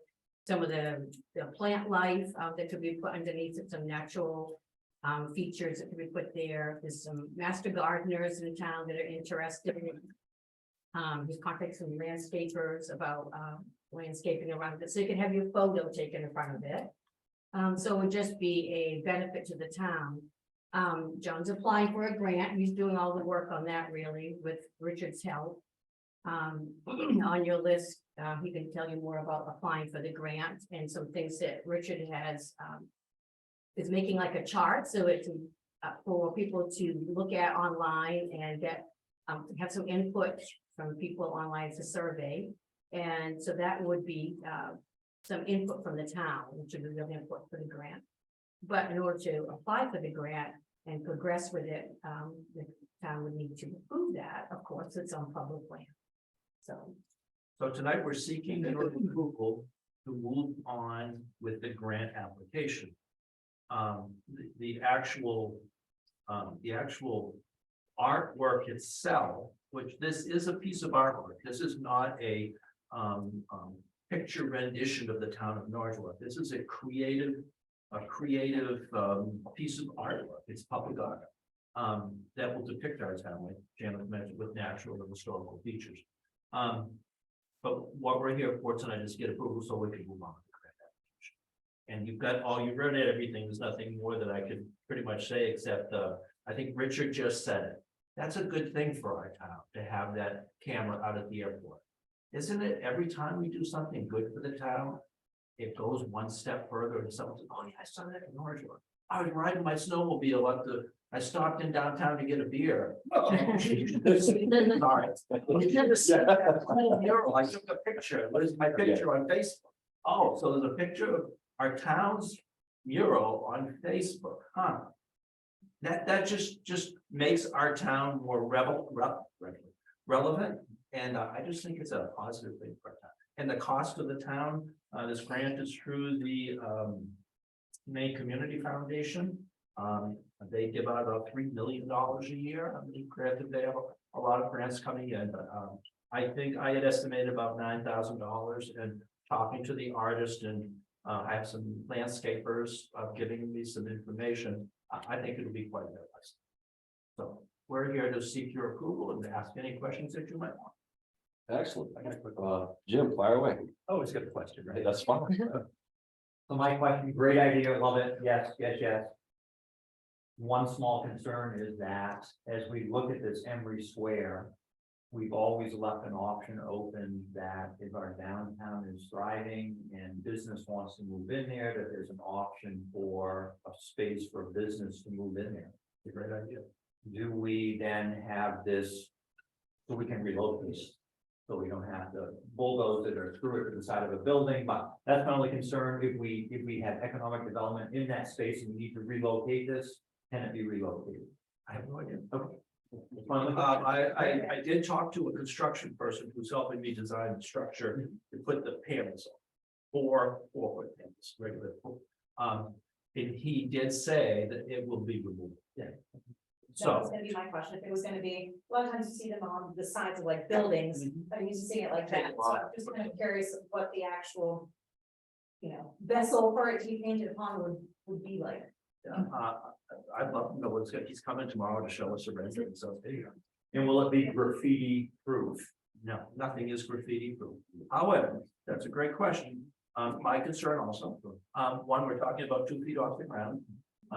Speaker 10: some of the plant life that could be put underneath it, some natural features that could be put there. There's some master gardeners in town that are interested in. He's contacted some landscapers about landscaping around it, so you can have your photo taken in front of it. So it would just be a benefit to the town. John's applying for a grant. He's doing all the work on that, really, with Richard's help. On your list, he can tell you more about applying for the grant and some things that Richard has, is making like a chart, so it's for people to look at online and get, have some input from people online to survey. And so that would be, some input from the town, which would be real input for the grant. But in order to apply for the grant and progress with it, the town would need to approve that. Of course, it's on public land.
Speaker 8: So tonight we're seeking your approval to move on with the grant application. The actual artwork itself, which this is a piece of artwork. This is not a picture rendition of the town of Norridgewock. This is a creative piece of artwork. It's public art that will depict our town, like Janet mentioned, with natural and historical features. But what we're here for tonight is get approval so we can move on to the grant application. And you've read everything. There's nothing more that I could pretty much say, except I think Richard just said it. That's a good thing for our town to have that camera out at the airport. Isn't it? Every time we do something good for the town, it goes one step further, and someone says, oh yeah, I saw that in Norridgewock. I was riding my snowmobile I stopped in downtown to get a beer. Sorry. You should have seen that whole mural. I took a picture. Where's my picture on Facebook? Oh, so there's a picture of our town's mural on Facebook, huh? That just makes our town more relevant. And I just think it's a positive thing for our town. And the cost of the town, this grant is through the Maine Community Foundation. They give out about $3 million a year. I mean, granted, they have a lot of grants coming in, but I think I had estimated about $9,000. And talking to the artist, and I have some landscapers giving me some information. I think it'll be quite nice. So we're here to seek your approval and to ask any questions that you might want.
Speaker 1: Excellent. Jim, fire away.
Speaker 8: Oh, it's got a question, right?
Speaker 1: That's fine.
Speaker 7: So my question, great idea, love it, yes. One small concern is that as we look at this Emery Square, we've always left an option open that if our downtown is thriving and business wants to move in there, that there's an option for a space for business to move in there.
Speaker 8: It's a great idea.
Speaker 7: Do we then have this, so we can relocate? So we don't have to bulldoze it or screw it to the side of a building, but that's my only concern. If we have economic development in that space and we need to relocate this, can it be relocated?
Speaker 8: I have no idea.
Speaker 7: Okay.
Speaker 8: I did talk to a construction person who's helping me design the structure to put the panels on, 4-foot panels, regular. And he did say that it will be removed. Yeah.
Speaker 6: That was gonna be my question, if it was gonna be, a lot of times you see them on the sides of like buildings, I'm used to seeing it like that, so I'm just kind of curious of what the actual. Vessel for it to be painted upon would be like.
Speaker 8: I'd love to know what's good. He's coming tomorrow to show us a rendering, so there you go.
Speaker 7: And will it be graffiti proof?
Speaker 8: No, nothing is graffiti proof. However, that's a great question.
Speaker 7: My concern also, one, we're talking about 2 feet off the ground,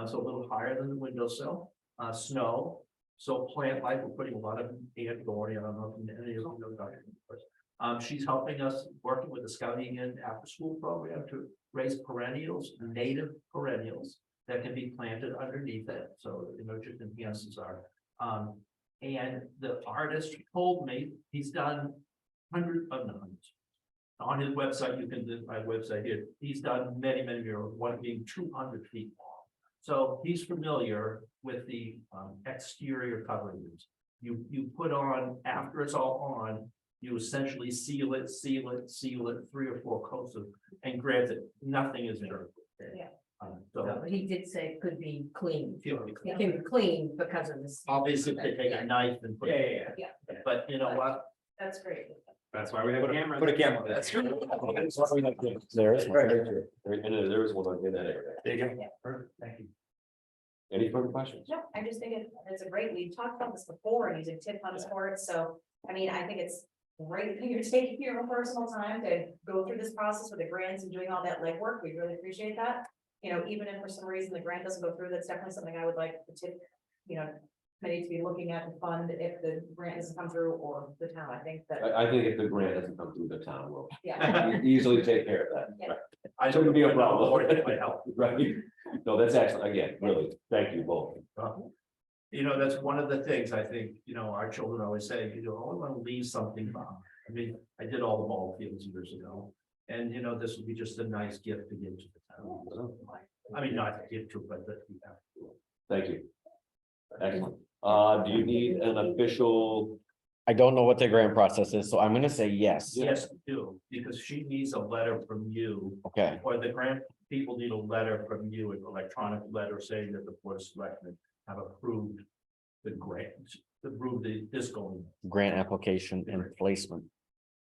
Speaker 7: so a little higher than the windowsill, snow. So plant life, we're putting a lot of ant going, I don't know if any of you know Dr. She's helping us, working with the scouting and after school program to raise perennials, native perennials that can be planted underneath it, so just enhances our. And the artist told me he's done hundreds of hundreds. On his website, you can, my website here, he's done many murals, one being 200 feet long. So he's familiar with the exterior coverings. You put on, after it's all on, you essentially seal it, 3 or 4 coats of, and granted, nothing is dirt.
Speaker 6: Yeah.
Speaker 10: No,
Speaker 7: So
Speaker 10: but he did say it could be clean.
Speaker 7: feel
Speaker 10: It can be clean because of this.
Speaker 7: obviously they take a knife and put it.
Speaker 6: Yeah.
Speaker 7: But you know what?
Speaker 6: That's great.
Speaker 5: That's why we have a camera.
Speaker 3: Put a camera.
Speaker 7: That's true.
Speaker 3: There is one.
Speaker 1: And there is one in that area.
Speaker 7: There you go. Perfect. Thank you.
Speaker 1: Any further questions?
Speaker 6: No, I just think it's a great, we've talked about this before, and using tip funds for it, so, I mean, I think it's great that you're taking your own personal time to go through this process with the grants and doing all that legwork, we really appreciate that. You know, even if for some reason the grant doesn't go through, that's definitely something I would like the tip, committee to be looking at and fund if the grant doesn't come through, or the town, I think that,
Speaker 1: I think if the grant doesn't come through, the town will
Speaker 6: yeah.
Speaker 1: easily take care of that.
Speaker 6: Yeah.
Speaker 7: I
Speaker 1: Shouldn't be a problem.
Speaker 7: Or it might help.
Speaker 1: Right? No, that's excellent. Again, really, thank you both.
Speaker 7: That's one of the things I think, our children always say, I want to leave something behind. I mean, I did all the ball fields years ago. And, this would be just a nice gift to give to the town. I mean, not to give to, but that we have.
Speaker 1: Thank you. Excellent. Do you need an official?
Speaker 3: I don't know what the grant process is, so I'm gonna say yes.
Speaker 7: Yes, we do, because she needs a letter from you,
Speaker 3: Okay,
Speaker 7: or the grant people need a letter from you, an electronic letter saying that the board of selectmen have approved the grant, approved this going.
Speaker 3: grant application and placement.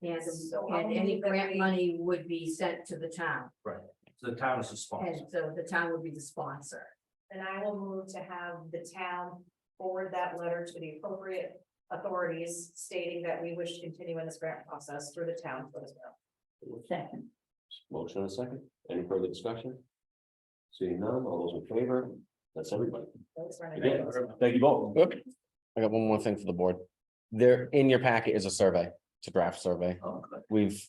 Speaker 10: And,
Speaker 6: So
Speaker 10: and
Speaker 6: I'll
Speaker 10: any
Speaker 6: move that
Speaker 10: grant
Speaker 6: we-
Speaker 10: money would be sent to the town,
Speaker 7: So the town is a sponsor.
Speaker 10: and so the town would be the sponsor.
Speaker 6: Then I will move to have the town forward that letter to the appropriate authorities stating that we wish to continue in this grant process through the town for this bill.
Speaker 10: Second.
Speaker 1: Motion and a second. Any further discussion? Seeing none, all those in favor? That's everybody.
Speaker 6: Thanks, Renee.
Speaker 1: Again, thank you both.
Speaker 3: I got one more thing for the board. There, in your packet is a survey, it's a draft survey.
Speaker 7: Oh, good.
Speaker 3: We've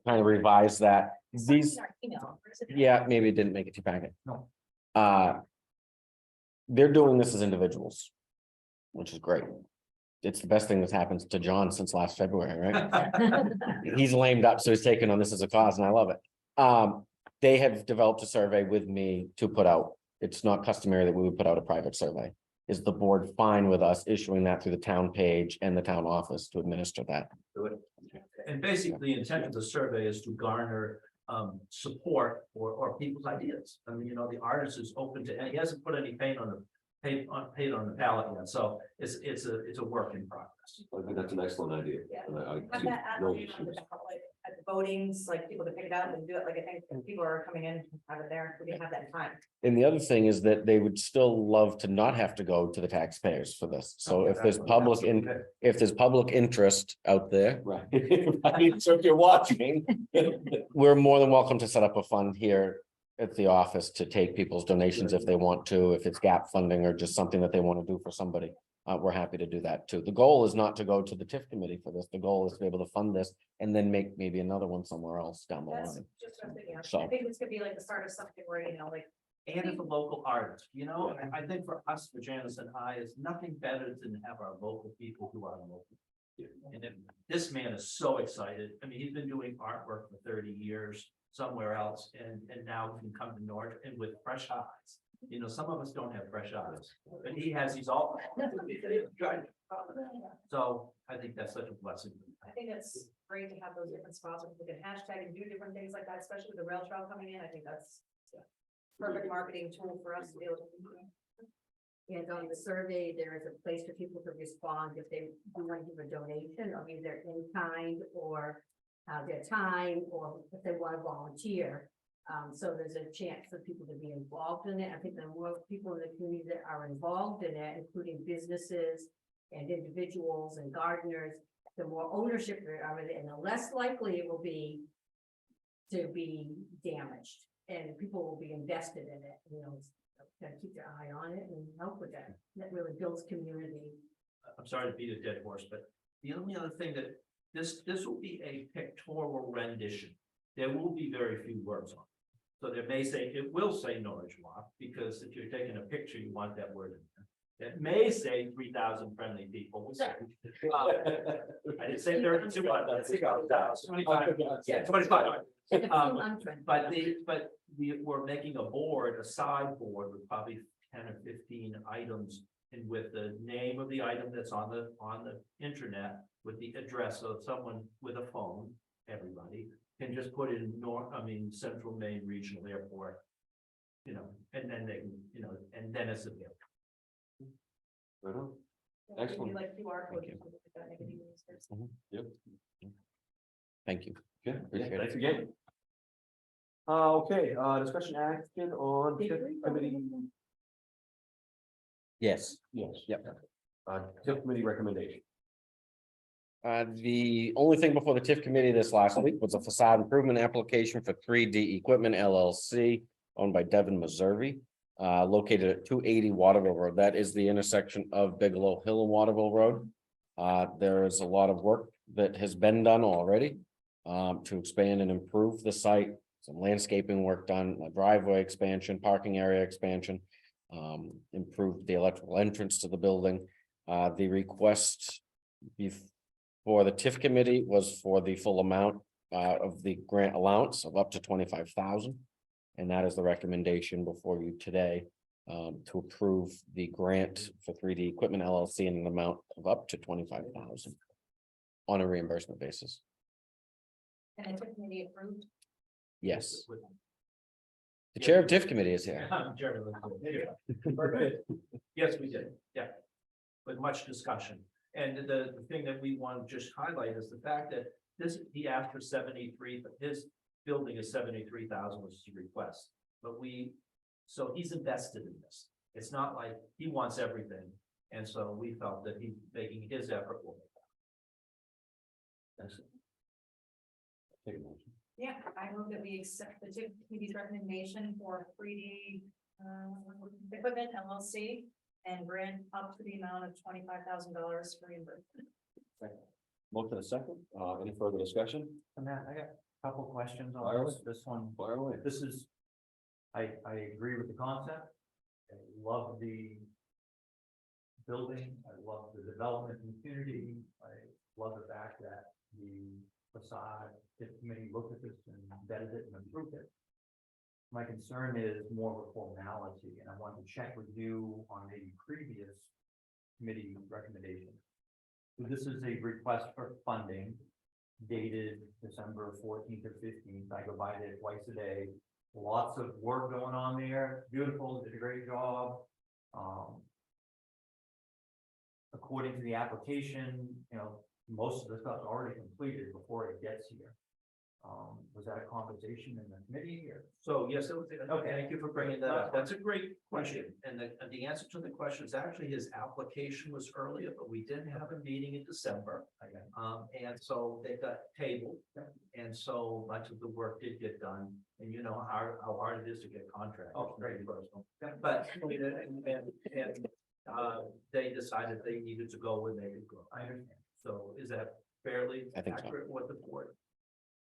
Speaker 3: kind of revised that. These,
Speaker 6: Email, or is it-
Speaker 3: yeah, maybe it didn't make it to your packet.
Speaker 7: No.
Speaker 3: They're doing this as individuals, which is great. It's the best thing that's happened to John since last February, right? He's lamed up, so he's taking on this as a cause, and I love it. They have developed a survey with me to put out. It's not customary that we would put out a private survey. Is the board fine with us issuing that through the town page and the town office to administer that?
Speaker 7: And basically, the intent of the survey is to garner support or people's ideas. I mean, the artist is open to, and he hasn't put any paint on the palette yet, so it's a work in progress.
Speaker 1: I think that's an excellent idea.
Speaker 6: Yeah.
Speaker 1: And I
Speaker 6: Have
Speaker 1: see
Speaker 6: that at
Speaker 1: no
Speaker 6: the,
Speaker 1: issues.
Speaker 6: like, at the votings, like people to pick it up and do it, like I think if people are coming in, have it there, we can have that in time.
Speaker 3: And the other thing is that they would still love to not have to go to the taxpayers for this. So if there's if there's public interest out there,
Speaker 1: Right. Right. So if you're watching.
Speaker 3: we're more than welcome to set up a fund here at the office to take people's donations if they want to, if it's gap funding or just something that they want to do for somebody. We're happy to do that too. The goal is not to go to the TIF committee for this. The goal is to be able to fund this and then make maybe another one somewhere else down the
Speaker 6: That's
Speaker 3: line.
Speaker 6: just what I'm thinking.
Speaker 3: So-
Speaker 6: I think this could be like the start of something where, like,
Speaker 7: And as a local artist, I think for us, for Janice and I, is nothing better than have our local people who are local. And if this man is so excited, I mean, he's been doing artwork for 30 years somewhere else, and now he can come to Norwich and with fresh eyes. Some of us don't have fresh eyes, but he has, he's all. So I think that's such a blessing.
Speaker 6: I think it's great to have those different spots where we can hashtag and do different things like that, especially with the rail trail coming in. I think that's perfect marketing tool for us to be able to.
Speaker 10: And on the survey, there is a place for people to respond if they want to give a donation of either in kind or their time, or if they want to volunteer. So there's a chance for people to be involved in it. I think the more people in the community that are involved in it, including businesses and individuals and gardeners, the more ownership there are, and the less likely it will be to be damaged, and people will be invested in it, gotta keep their eye on it and help with that. That really builds community.
Speaker 7: I'm sorry to beat a dead horse, but the only other thing that this will be a pictorial rendition. There will be very few words on it. So they may say, it will say Norridgewock, because if you're taking a picture, you want that word in there. It may say 3,000 friendly people. We'll see. I didn't say 32, but I think I was 25. Yeah, 25. But we're making a board, a sideboard with probably 10 or 15 items, and with the name of the item that's on the internet, with the address of someone with a phone, everybody can just put in Central Maine Regional Airport, and then they can, and then it's available.
Speaker 1: Right on.
Speaker 6: Maybe
Speaker 1: Excellent.
Speaker 6: like QR
Speaker 3: Thank
Speaker 6: codes.
Speaker 3: you.
Speaker 6: that make it easier.
Speaker 3: Thank you.
Speaker 1: Good,
Speaker 3: Appreciate it.
Speaker 1: thanks again. Okay, discussion action on TIF committee.
Speaker 3: Yes.
Speaker 1: Yes.
Speaker 3: Yep.
Speaker 1: TIF committee recommendation.
Speaker 3: The only thing before the TIF committee this last week was a facade improvement application for 3D Equipment LLC owned by Devin Meservey, located at 280 Waterville Road. That is the intersection of Bigelow Hill and Waterville Road. There is a lot of work that has been done already to expand and improve the site. Some landscaping work done, a driveway expansion, parking area expansion, improved the electrical entrance to the building. The request for the TIF committee was for the full amount of the grant allowance of up to 25,000. And that is the recommendation before you today to approve the grant for 3D Equipment LLC in an amount of up to 25,000 on a reimbursement basis.
Speaker 6: And the TIF committee approved.
Speaker 3: Yes. The chair of TIF committee is here.
Speaker 7: I'm Jerry Lincoln. We're good. Yes, we did, yeah. With much discussion. And the thing that we want to just highlight is the fact that he asked for 73, but his building is 73,000, which is a request. But so he's invested in this. It's not like he wants everything. And so we felt that he's making his effort. That's it. Take a motion.
Speaker 6: Yeah, I move that we accept the TIF committee's recommendation for 3D Equipment LLC and grant up to the amount of $25,000 for reimbursement.
Speaker 1: Motion a second. Any further discussion?
Speaker 8: And Matt, I got a couple questions
Speaker 1: Fire
Speaker 8: on
Speaker 1: away.
Speaker 8: this one.
Speaker 1: Fire away.
Speaker 8: This is, I agree with the concept. I love the building. I love the development community. I love the fact that the facade committee looked at this and vetted it and approved it. My concern is more of a formality, and I want to check with you on maybe previous committee recommendations. So this is a request for funding dated December 14th or 15th. I go by there twice a day. Lots of work going on there. Beautiful, did a great job. According to the application, most of the stuff's already completed before it gets here. Was that a conversation in the committee or?
Speaker 7: So yes, it was, okay, thank you for bringing that up. That's a great question. And the answer to the question is actually his application was earlier, but we did have a meeting in December. And so they got tabled. And so much of the work did get done. And you know how hard it is to get contracts.
Speaker 8: Oh, great.
Speaker 7: Personal. But they decided they needed to go where they could go.
Speaker 8: I understand.
Speaker 7: So is that fairly
Speaker 3: I think so.
Speaker 7: accurate what the board?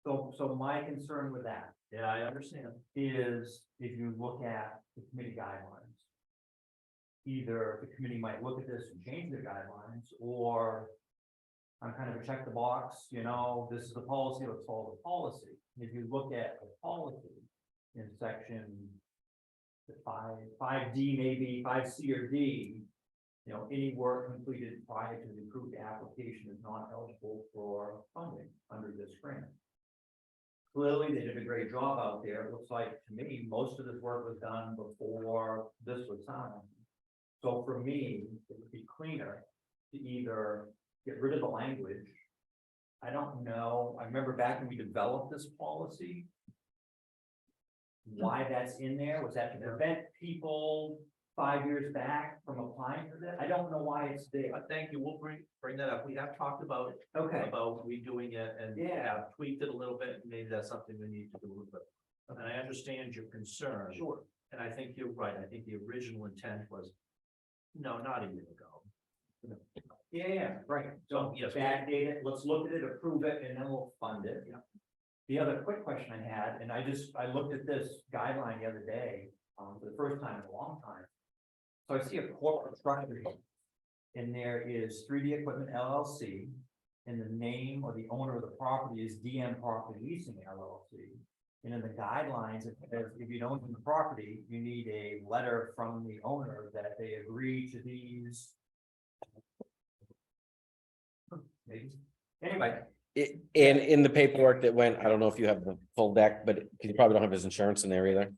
Speaker 8: So my concern with that
Speaker 7: Yeah, I understand.
Speaker 8: is if you look at the committee guidelines. Either the committee might look at this and change their guidelines, or I'm kind of a check the box, this is the policy, let's follow the policy. If you look at the policy in section 5D, maybe 5C or D, any work completed prior to the approved application is not eligible for funding under this grant. Clearly, they did a great job out there. It looks like to me, most of this work was done before this was signed. So for me, it would be cleaner to either get rid of the language. I don't know. I remember back when we developed this policy. Why that's in there? Was that to prevent people
Speaker 7: 5 years back from applying for that? I don't know why it's there.
Speaker 8: Thank you, we'll bring that up, we have talked about
Speaker 7: Okay,
Speaker 8: redoing it and
Speaker 7: Yeah.
Speaker 8: have tweaked it a little bit, maybe that's something we need to do a little bit. And I understand your concern.
Speaker 7: sure.
Speaker 8: And I think you're right, I think the original intent was, no, not a year ago.
Speaker 7: Yeah, right. So,
Speaker 8: So, yes.
Speaker 7: backdate it, let's look at it, approve it, and then we'll fund it.
Speaker 8: Yeah.
Speaker 7: The other quick question I had, and I looked at this guideline the other day, for the first time in a long time. So I see a corporate structure here, and there is 3D Equipment LLC, and the name or the owner of the property is DM Property Leasing LLC. And in the guidelines, it says if you don't own the property, you need a letter from the owner that they agree to these. Maybe, anyway,
Speaker 3: And in the paperwork that went, I don't know if you have the full deck, but because you probably don't have his insurance in there either.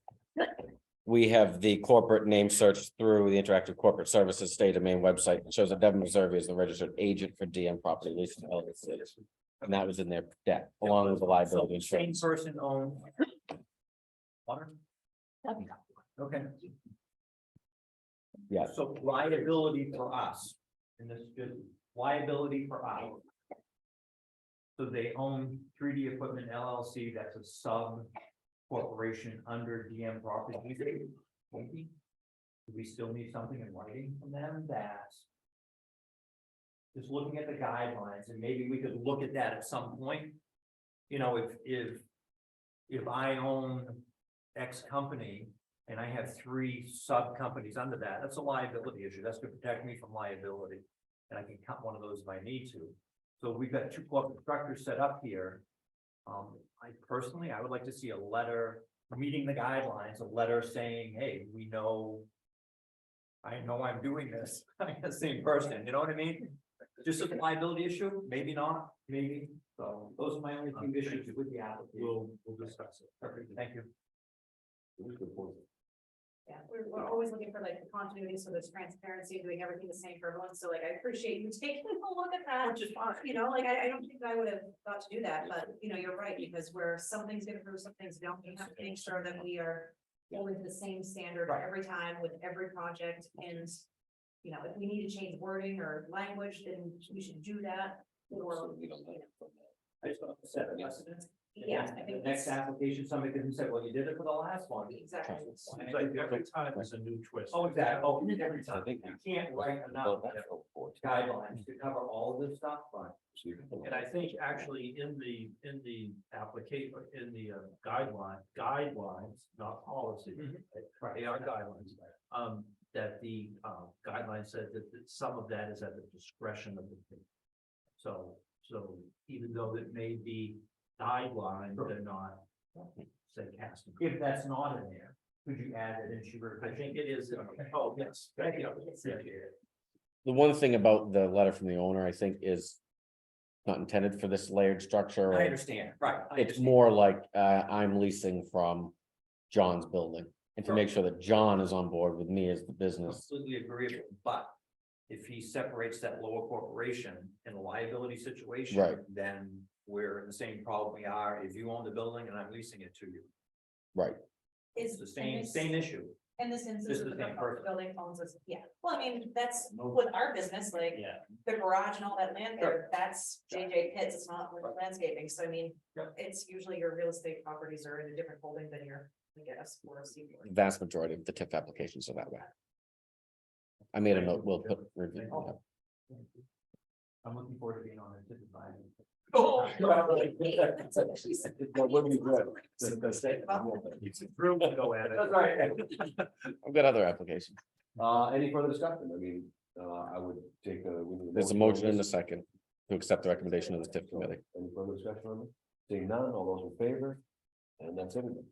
Speaker 3: We have the corporate name search through the Interactive Corporate Services State of Maine website. It shows that Devin Reserve is the registered agent for DM Property Leasing LLC. And that was in their deck, along with the liability
Speaker 7: so same
Speaker 3: insurance.
Speaker 7: person owns. Water? Okay.
Speaker 3: Yeah.
Speaker 7: So liability for us, and this is just liability for us. So they own 3D Equipment LLC, that's a sub corporation under DM Property. Maybe. Do we still need something in writing from them that? Just looking at the guidelines, and maybe we could look at that at some point. You know, if I own X company and I have 3 sub companies under that, that's a liability issue. That's to protect me from liability. And I can cut one of those if I need to. So we've got 2 corporate structures set up here. I would like to see a letter meeting the guidelines, a letter saying, hey, we know. I know I'm doing this. I'm the same person, you know what I mean? Just a liability issue, maybe not, maybe. So those are my only 2 issues with the application.
Speaker 8: We'll discuss it.
Speaker 7: Perfect, thank you.
Speaker 6: Yeah, we're always looking for like the continuity, so there's transparency, doing everything the same for everyone, so like, I appreciate you taking a look at that.
Speaker 7: Which is fine.
Speaker 6: You know, like, I don't think I would have thought to do that, but, you know, you're right, because where some things get approved, some things don't, we have to make sure that we are holding the same standard
Speaker 7: Right.
Speaker 6: every time with every project, and, you know, if we need to change wording or language, then we should do that, or,
Speaker 7: I just want to set a precedent.
Speaker 6: yeah, I
Speaker 7: The
Speaker 6: think
Speaker 7: next
Speaker 6: that's
Speaker 7: application, somebody could say, well, you did it for the last one.
Speaker 6: exactly.
Speaker 8: It's like every time there's a new twist.
Speaker 7: Oh, exactly. Oh, every
Speaker 3: I
Speaker 7: time.
Speaker 3: think.
Speaker 7: You can't write enough guidelines to cover all of this stuff, but.
Speaker 8: And I think actually in the application, in the guidelines, not policy, right, they are guidelines. That the guideline said that some of that is at the discretion of the. So even though it may be guidelines, they're not, say, casting.
Speaker 7: If that's not in there, could you add it into your?
Speaker 8: I think it is, oh, yes, thank you.
Speaker 3: The one thing about the letter from the owner, I think, is not intended for this layered structure.
Speaker 7: I understand, right. I
Speaker 3: It's
Speaker 7: understand.
Speaker 3: more like, I'm leasing from John's building. And to make sure that John is on board with me as the business.
Speaker 7: Completely agreeable, but if he separates that lower corporation in a liability situation.
Speaker 3: Right.
Speaker 7: Then we're in the same problem we are if you own the building and I'm leasing it to you.
Speaker 3: Right.
Speaker 7: It's the same issue.
Speaker 6: In this instance,
Speaker 7: This is
Speaker 6: the
Speaker 7: the same person.
Speaker 6: building owns us, yeah, well, I mean, that's with our business, like,
Speaker 7: Yeah.
Speaker 6: the garage and all that land there, that's JJ Pitts, it's not with landscaping, so I mean.
Speaker 7: Yep.
Speaker 6: It's usually your real estate properties are in a different holding than your, I guess, or a C.
Speaker 3: Vast majority of the TIF applications are that way. I made a note, we'll put review.
Speaker 7: I'm looking forward to being on it. This is fine.
Speaker 8: Oh, room to go at it.
Speaker 7: That's right.
Speaker 3: I've got other applications.
Speaker 1: Any further discussion? I mean, I would take a.
Speaker 3: There's a motion in a second to accept the recommendation of the TIF committee.
Speaker 1: Any further discussion on it? Seeing none, all those in favor? And that's everything.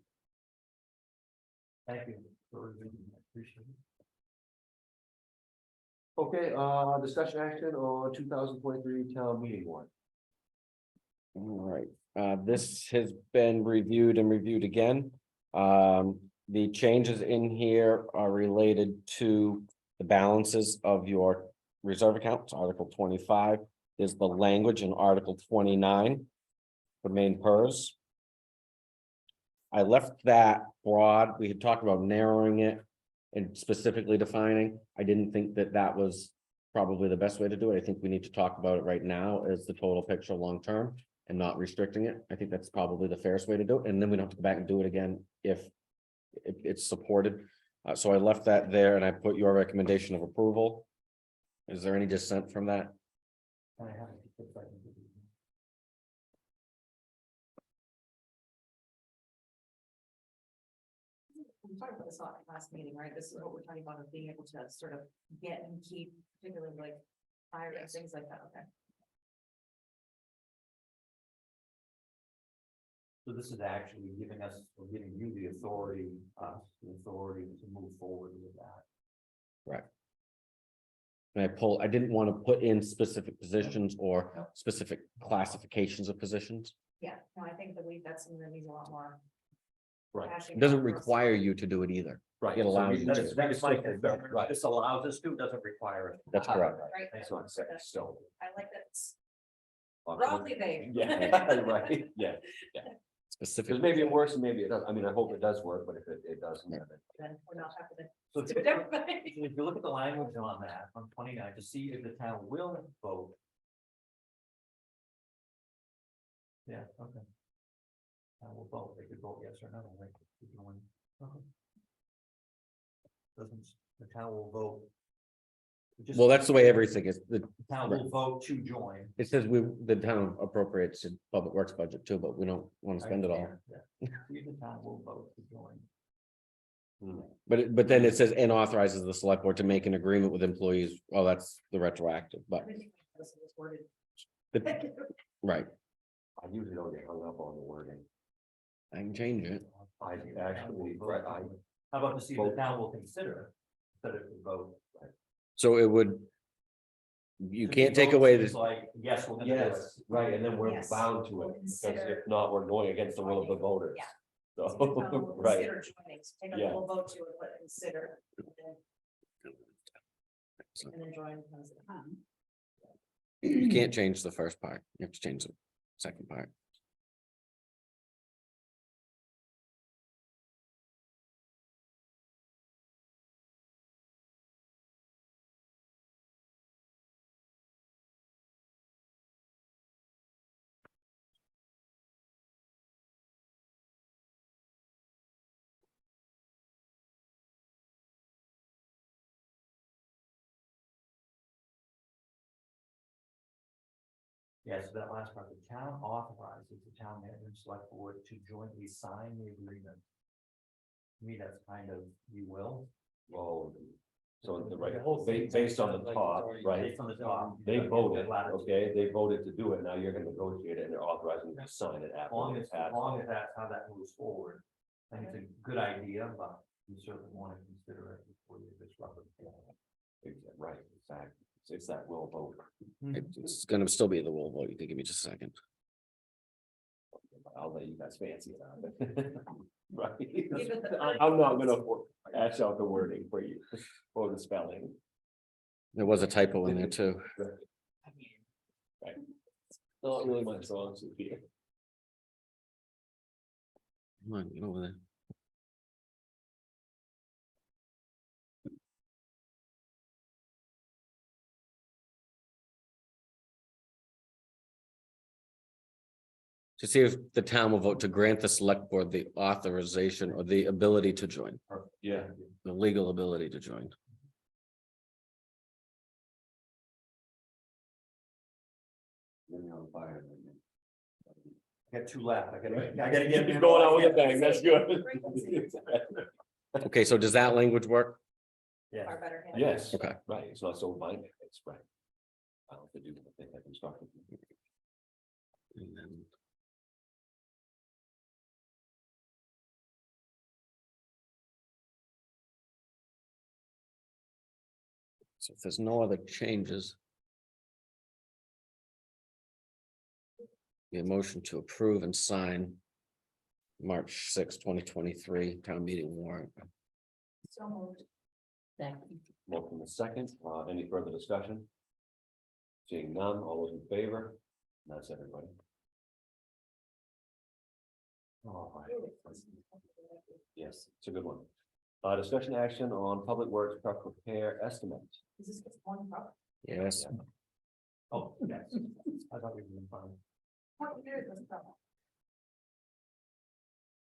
Speaker 7: Thank you. for reviewing. I appreciate it.
Speaker 1: Okay, discussion action on 2023 town meeting warrant.
Speaker 3: All right, this has been reviewed and reviewed again. The changes in here are related to the balances of your reserve accounts, Article 25. Is the language in Article 29. For main PERS. I left that broad. We had talked about narrowing it. and specifically defining. I didn't think that that was probably the best way to do it. I think we need to talk about it right now as the total picture long-term and not restricting it. I think that's probably the fairest way to do it. And then we don't have to go back and do it again if it's supported. So I left that there and I put your recommendation of approval. Is there any dissent from that?
Speaker 8: I haven't put that into the-
Speaker 6: We talked about this a lot in last meeting, right? This is what we're talking about, of being able to sort of get and keep, particularly like fire and things like that, okay?
Speaker 8: So this is actually giving us, or giving you the authority to move forward with that.
Speaker 3: And I didn't want to put in specific positions or specific classifications of positions.
Speaker 6: Yeah, no, I think that's something that needs a lot more.
Speaker 1: Right.
Speaker 6: hashing
Speaker 3: It doesn't
Speaker 6: out for us.
Speaker 3: require you to do it either.
Speaker 1: Right.
Speaker 3: It
Speaker 1: so
Speaker 3: allows
Speaker 1: we
Speaker 3: you
Speaker 1: can
Speaker 3: to.
Speaker 1: just-
Speaker 8: That's my concern.
Speaker 1: Right.
Speaker 8: This allows us to, doesn't require us.
Speaker 3: That's correct.
Speaker 6: Right,
Speaker 1: That's what I'm saying, so.
Speaker 6: I like that, it's broadly vague.
Speaker 1: Yeah, right, yeah,
Speaker 3: Specific.
Speaker 1: because maybe it works and maybe it does, I mean, I hope it does work, but if it doesn't, then.
Speaker 6: Then we're not happy to.
Speaker 8: So if
Speaker 6: do it everybody.
Speaker 8: if you look at the language on that, on 29, to see if the town will vote. Yeah, okay. Will vote, they could vote yes or no, right? You can win. Okay. Doesn't, the town will vote. Just-
Speaker 3: Well, that's the way everything is.
Speaker 8: The town will vote to join.
Speaker 3: It says the town appropriates in public works budget too, but we don't want to spend it all.
Speaker 8: Yeah. The town will vote to join.
Speaker 3: But then it says and authorizes the select board to make an agreement with employees. Well, that's the retroactive, but
Speaker 6: Everything was worded.
Speaker 3: right,
Speaker 1: I usually don't get hung up on the wording.
Speaker 3: I can change it.
Speaker 1: I actually, right,
Speaker 8: How about to see if the town will consider instead of the vote?
Speaker 3: So it would. You
Speaker 8: To
Speaker 3: can't
Speaker 8: me,
Speaker 3: take
Speaker 8: votes
Speaker 3: away
Speaker 8: is
Speaker 3: this.
Speaker 8: like, yes, we're gonna do it.
Speaker 1: yes, right, and then we're
Speaker 6: Yes.
Speaker 1: bound to it,
Speaker 6: We'll
Speaker 1: because
Speaker 6: consider
Speaker 1: if not, we're going against the will of the voters.
Speaker 6: Yeah.
Speaker 1: So,
Speaker 6: So the town will
Speaker 1: right,
Speaker 6: consider joining, so take a
Speaker 1: Yeah.
Speaker 6: little vote to it, but consider. And then join comes to the town.
Speaker 3: You can't change the first part. You have to change the second part.
Speaker 8: Yes, that last part, the town authorizes the town manager and select board to jointly sign the agreement. To me, that's kind of, you will.
Speaker 1: well, so the right, based on the top, right,
Speaker 8: Based on the top.
Speaker 1: they
Speaker 8: you
Speaker 1: voted,
Speaker 8: get latitude.
Speaker 1: okay, they voted to do it, now you're gonna negotiate it, and they're authorizing you to sign it
Speaker 8: As
Speaker 1: after.
Speaker 8: long
Speaker 1: it's
Speaker 8: as, as
Speaker 1: passed.
Speaker 8: long as that's how that moves forward, I think it's a good idea, but you certainly want to consider it before you disrupt it.
Speaker 1: Right, exactly, it's that will vote.
Speaker 3: It's gonna still be the will vote. You can give me just a second.
Speaker 1: I'll let you guys fancy it out. Right, I'm not gonna hash out the wording for you, or the spelling.
Speaker 3: There was a typo in there too.
Speaker 1: Right. Not really my strong suit here.
Speaker 3: Come on, get over there. To see if the town will vote to grant the select board the authorization or the ability to join,
Speaker 1: Yeah,
Speaker 3: the legal ability to join.
Speaker 8: I got two left, I gotta get.
Speaker 1: keep going out with a bang, that's good.
Speaker 3: Okay, so does that language work?
Speaker 8: Yeah.
Speaker 6: Far better. hand.
Speaker 1: Yes.
Speaker 3: Okay.
Speaker 1: Right, it's not so binding, it's right. I don't have to do the thing that construction.
Speaker 3: And then- So if there's no other changes. The motion to approve and sign. March 6, 2023 town meeting warrant.
Speaker 6: So moved.
Speaker 1: Welcome to second, any further discussion? Seeing none, all those in favor? That's everybody. All right. Yes, it's a good one. Discussion action on public works truck repair estimate.
Speaker 6: Is this just one truck?
Speaker 3: Yes,
Speaker 8: Oh, yes. I thought we were in front.
Speaker 6: What year is this truck?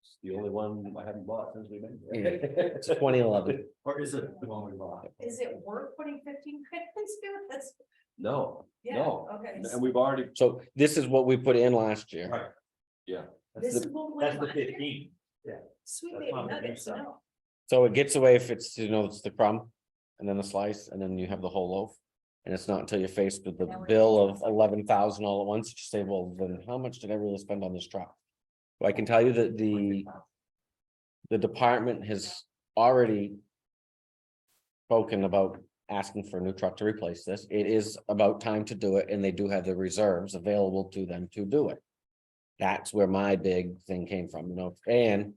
Speaker 1: It's the only one I haven't bought since we made
Speaker 3: Yeah.
Speaker 1: it.
Speaker 3: it's 2011.
Speaker 8: Or is it the one we bought?
Speaker 6: Is it worth putting 15 grand into it? That's,
Speaker 1: No,
Speaker 6: yeah,
Speaker 1: no,
Speaker 6: okay.
Speaker 1: and we've already,
Speaker 3: So this is what we put in last year.
Speaker 8: Right.
Speaker 1: yeah,
Speaker 6: This is what we
Speaker 8: That's the
Speaker 6: last year?
Speaker 8: 15.
Speaker 6: Sweet
Speaker 8: That's
Speaker 6: baby
Speaker 8: not the new
Speaker 6: nuggets,
Speaker 8: stuff.
Speaker 6: no.
Speaker 3: So it gets away if it's, it's the crumb and then the slice and then you have the whole loaf. And it's not until you're faced with the bill of 11,000 all at once, you say, well, then how much did I really spend on this truck? Well, I can tell you that the department has already spoken about asking for a new truck to replace this. It is about time to do it, and they do have the reserves available to them to do it. That's where my big thing came from, and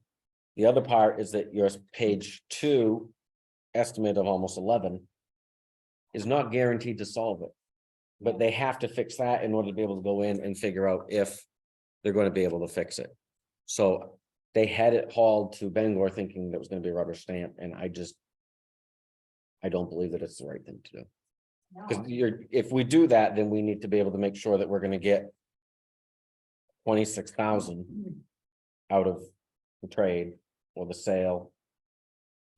Speaker 3: the other part is that your page 2 estimate of almost 11 is not guaranteed to solve it. But they have to fix that in order to be able to go in and figure out if they're going to be able to fix it. So they had it hauled to Bangor thinking that was going to be a rubber stamp, and I don't believe that it's the right thing to do. Because if we do that, then we need to be able to make sure that we're gonna get 26,000 out of the trade or the sale.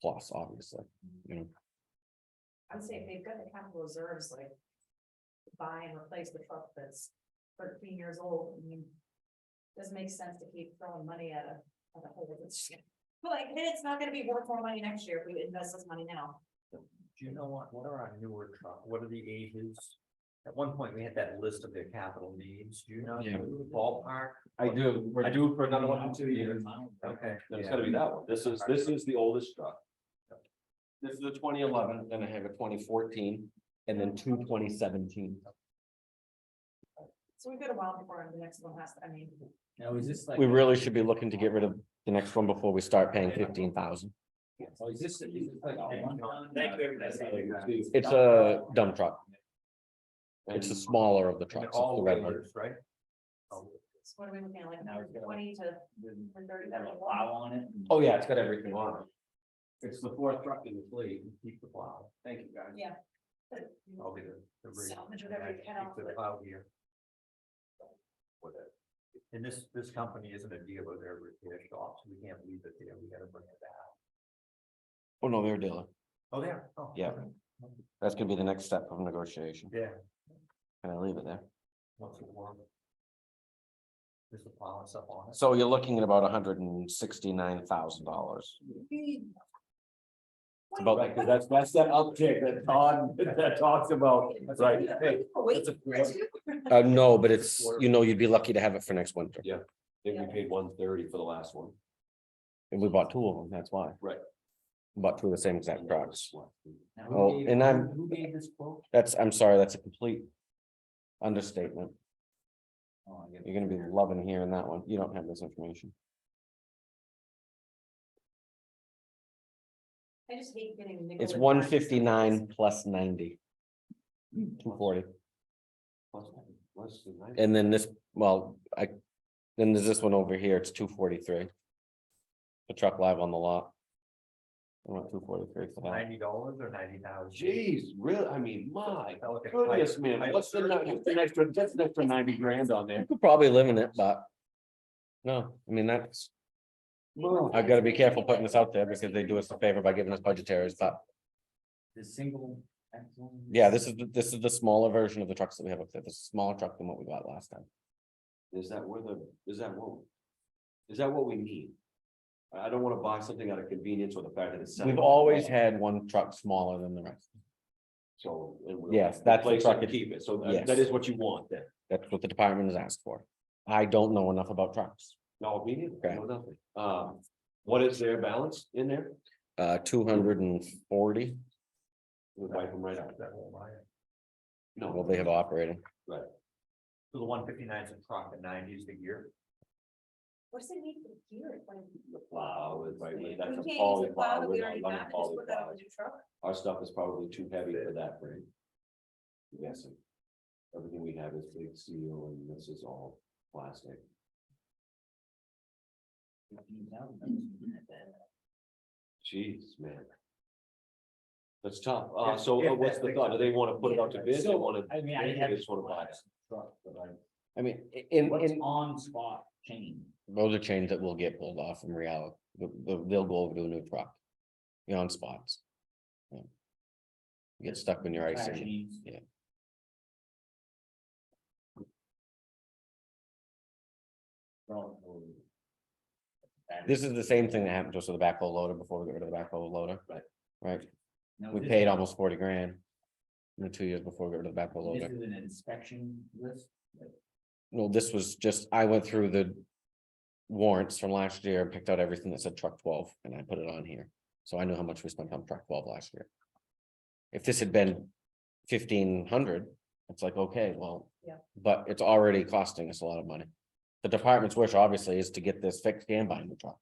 Speaker 3: Plus, obviously,
Speaker 6: I would say if they've got the capital reserves, like. Buy and replace the truck that's 13 years old, I mean. Doesn't make sense to keep throwing money at a hole that's. Like, and it's not gonna be worth more money next year if we invest this money now.
Speaker 8: Do you know what are our newer truck? What are the ages? At one point, we had that list of their capital needs. Do you know
Speaker 3: Yeah.
Speaker 8: the ballpark?
Speaker 1: I do, we're due for another one in 2 years.
Speaker 8: Okay.
Speaker 1: No, it's gotta be that one, this is the oldest truck.
Speaker 3: this is a 2011, then I have a 2014, and then 2017.
Speaker 6: So we've got a while before the next one has,
Speaker 8: Now, is this like?
Speaker 3: We really should be looking to get rid of the next one before we start paying 15,000.
Speaker 8: Oh, is this like? Thank you.
Speaker 3: It's a dump truck. It's the smaller of the trucks. it's
Speaker 8: All
Speaker 3: the red one.
Speaker 8: wheelers, right? Oh,
Speaker 6: so what are we looking at, like
Speaker 8: Now it's got
Speaker 6: 20 to 30?
Speaker 8: on it.
Speaker 1: Oh, yeah, it's got everything on it. It's the 4th truck in the fleet.
Speaker 8: Keep the plow.
Speaker 1: Thank you, guys.
Speaker 6: Yeah.
Speaker 8: I'll be the rig.
Speaker 6: Salvage whatever you can off
Speaker 8: Keep
Speaker 6: of
Speaker 8: the
Speaker 6: it.
Speaker 8: plow here. And this company isn't a dealer, they're a repair shop, so we can't leave it there, we gotta bring it back.
Speaker 3: Oh, no, they're a dealer.
Speaker 8: Oh, there. Oh,
Speaker 3: Yeah.
Speaker 8: okay.
Speaker 3: That's gonna be the next step of negotiation.
Speaker 8: Yeah.
Speaker 3: Can I leave it there?
Speaker 8: What's it worth? Just the plow and stuff on it.
Speaker 3: So you're looking at about $169,000. It's about
Speaker 1: Right, because that's that uptick that Todd, that talks about, right? Hey,
Speaker 6: Wait,
Speaker 3: no, but it's, you'd be lucky to have it for next winter.
Speaker 1: I think we paid 130 for the last one.
Speaker 3: And we bought 2 of them, that's why.
Speaker 1: Right.
Speaker 3: Bought 2 of the same exact trucks.
Speaker 8: Now,
Speaker 3: Oh,
Speaker 8: who gave-
Speaker 3: and I'm-
Speaker 8: Who gave this quote?
Speaker 3: I'm sorry, that's a complete understatement.
Speaker 8: Oh, I get it.
Speaker 3: You're gonna be loving hearing that one. You don't have this information.
Speaker 6: I just hate getting. nickel
Speaker 3: It's
Speaker 6: and dimed
Speaker 3: 159 plus 90. 240. And then this, then there's this one over here, it's 243. The truck live on the lot. I want 243 for that.
Speaker 8: $90 or 90,000?
Speaker 1: Jeez, really, I mean, my
Speaker 8: I look at
Speaker 1: goodness,
Speaker 8: pipe-
Speaker 1: man,
Speaker 8: pipe
Speaker 1: what's the
Speaker 8: surgery.
Speaker 1: that's an extra 90 grand on there.
Speaker 3: You could probably live in it, but. No, I mean, that's, I've got to be careful putting this out there because they do us a favor by giving us budgetaries, but
Speaker 8: The single. axle?
Speaker 3: yeah, this is the smaller version of the trucks that we have up there. This is a smaller truck than what we got last time.
Speaker 1: Is that what we need? I don't wanna buy something out of convenience or the fact that it's.
Speaker 3: We've always had one truck smaller than the rest.
Speaker 1: So. and we'll
Speaker 3: Yes, that's the
Speaker 1: replace it
Speaker 3: truck
Speaker 1: and
Speaker 3: it-
Speaker 1: Keep it, so
Speaker 3: Yes.
Speaker 1: that is what you want then.
Speaker 3: That's what the department has asked for. I don't know enough about trucks.
Speaker 1: No, me neither. I
Speaker 3: Okay.
Speaker 1: know nothing. What is their balance in there?
Speaker 3: 240.
Speaker 1: We'll wipe them right out.
Speaker 8: That won't buy it.
Speaker 1: No.
Speaker 3: Well, they have operating.
Speaker 8: So the 159 is a truck and 90 is the gear.
Speaker 6: What's the need for the gear? Like,
Speaker 1: The plow is right,
Speaker 6: we
Speaker 1: that's a
Speaker 6: can't use
Speaker 1: poly
Speaker 6: the plow
Speaker 1: plow.
Speaker 6: that
Speaker 1: We're
Speaker 6: we
Speaker 1: not
Speaker 6: already
Speaker 1: running
Speaker 6: have, just
Speaker 1: poly
Speaker 6: put that on
Speaker 1: plows.
Speaker 6: the new truck.
Speaker 1: Our stuff is probably too heavy for that frame. I'm guessing. Everything we have is big steel and this is all plastic. Jeez, man. That's tough.
Speaker 8: If-
Speaker 1: So
Speaker 8: if
Speaker 1: what's
Speaker 8: that
Speaker 1: the thought? Do they want to put it out to bid? They
Speaker 8: So,
Speaker 1: want to,
Speaker 8: I mean, I
Speaker 1: they
Speaker 8: have.
Speaker 1: just want to buy it.
Speaker 8: Truck, but
Speaker 3: I mean,
Speaker 8: What's
Speaker 3: in,
Speaker 8: on spot chain?
Speaker 3: those are chains that will get pulled off in reality. They'll go over to a new truck. On spots. Yeah. You get stuck when you're icing.
Speaker 8: Chains.
Speaker 3: Yeah. This is the same thing that happened to us with the backhoe loader before we got rid of the backhoe loader. Right.
Speaker 8: Now,
Speaker 3: We
Speaker 8: this
Speaker 3: paid
Speaker 8: is-
Speaker 3: almost 40 grand. In the 2 years before we got rid of the backhoe
Speaker 8: This
Speaker 3: loader.
Speaker 8: is an inspection list.
Speaker 3: No, this was just, I went through the warrants from last year, and picked out everything that said truck 12, and I put it on here. So I knew how much we spent on truck 12 last year. If this had been 1,500, it's like, okay, well.
Speaker 6: Yeah.
Speaker 3: But it's already costing us a lot of money. The department's wish obviously is to get this fixed and buy a new truck.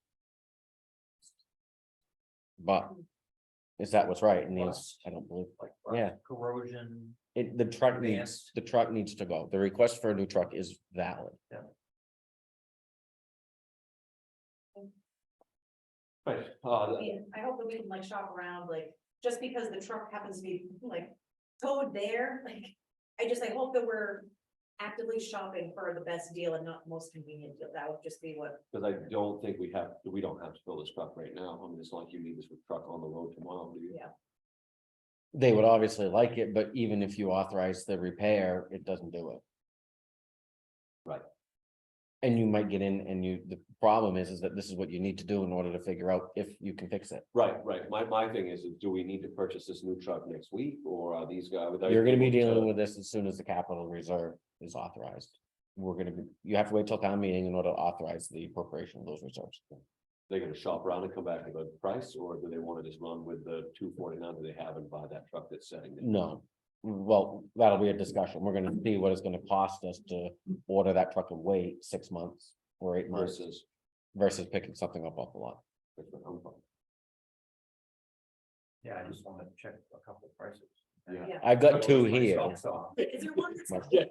Speaker 3: But is that what's right? And yes, I don't believe,
Speaker 8: Like.
Speaker 3: Yeah.
Speaker 8: Corrosion.
Speaker 3: the truck needs,
Speaker 8: Advanced.
Speaker 3: the truck needs to go. The request for a new truck is valid.
Speaker 1: Right,
Speaker 6: Yeah, I hope that we can like shop around, like, just because the truck happens to be like towed there, like, I hope that we're actively shopping for the best deal and not the most convenient deal. That would just be what,
Speaker 1: because I don't think we don't have to fill this truck right now. I mean, it's not like you need this truck on the road tomorrow, do you?
Speaker 6: Yeah.
Speaker 3: They would obviously like it, but even if you authorize the repair, it doesn't do it.
Speaker 1: Right.
Speaker 3: And you might get in and the problem is that this is what you need to do in order to figure out if you can fix it.
Speaker 1: Right. My thing is, do we need to purchase this new truck next week, or are these guys?
Speaker 3: You're gonna be dealing with this as soon as the capital reserve is authorized. You have to wait till town meeting in order to authorize the appropriation of those reserves.
Speaker 1: They're gonna shop around and come back with a price, or do they want to just run with the 249 that they have and buy that truck that's setting? there?
Speaker 3: No, well, that'll be a discussion. We're gonna see what it's gonna cost us to order that truck and wait 6 months or 8 months
Speaker 1: Versus.
Speaker 3: versus picking something up off the lot.
Speaker 8: Yeah, I just wanted to check a couple of prices.
Speaker 6: yeah.
Speaker 3: I've got two here.
Speaker 6: Is there one that's?
Speaker 3: Yeah.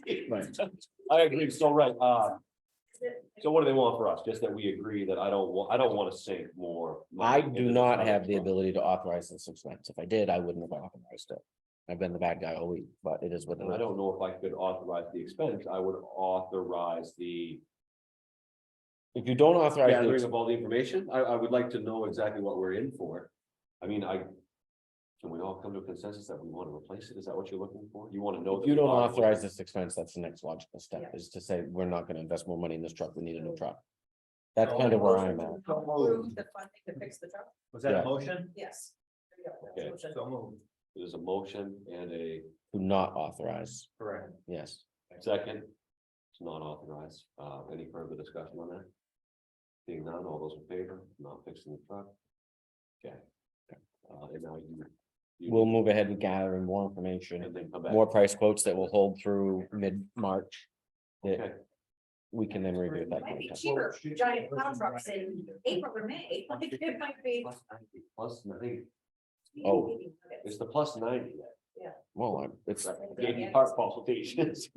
Speaker 6: It's like-
Speaker 1: I agree, so right,
Speaker 6: is it-
Speaker 1: so what do they want for us? Just that we agree that I don't want to sink more. money
Speaker 3: I
Speaker 1: into
Speaker 3: do
Speaker 1: this
Speaker 3: not
Speaker 1: other
Speaker 3: have the
Speaker 1: truck.
Speaker 3: ability to authorize this expense. If I did, I wouldn't have authorized it. I've been the bad guy all week, but it is what it
Speaker 1: And I
Speaker 3: is.
Speaker 1: don't know if I could authorize the expense, I would authorize the
Speaker 3: If you don't authorize,
Speaker 1: gathering
Speaker 3: the
Speaker 1: of all the information. I would like to know exactly what we're in for. I mean, can we all come to a consensus that we want to replace it? Is that what you're looking for? You want to know?
Speaker 3: if
Speaker 1: that
Speaker 3: you
Speaker 1: we
Speaker 3: don't
Speaker 1: bought it?
Speaker 3: authorize this expense, that's the next logical step,
Speaker 6: Yeah.
Speaker 3: is to say, we're not gonna invest more money in this truck. We need a new truck. That's kind of where I'm at.
Speaker 6: Approve the funding to fix the truck,
Speaker 8: Was that
Speaker 3: Yeah.
Speaker 8: a motion?
Speaker 6: yes. There you go, that's
Speaker 1: Okay.
Speaker 6: motion.
Speaker 8: So moved.
Speaker 1: There's a motion and a
Speaker 3: Do not authorize,
Speaker 8: Correct.
Speaker 3: yes.
Speaker 1: second. It's not authorized. Any further discussion on that? Seeing none, all those in favor, not fixing the truck? Okay. And now you.
Speaker 3: We'll move ahead with gathering more information,
Speaker 1: And then come back.
Speaker 3: more price quotes that will hold through mid-March.
Speaker 1: Okay.
Speaker 3: That we can then review at that
Speaker 6: Might be
Speaker 3: point.
Speaker 6: cheaper, giant plow trucks in April or May, like it might be.
Speaker 1: Plus 90, plus 90.
Speaker 3: Oh.
Speaker 1: It's the plus 90.
Speaker 3: Well, it's,
Speaker 1: Gave you heart palpitations.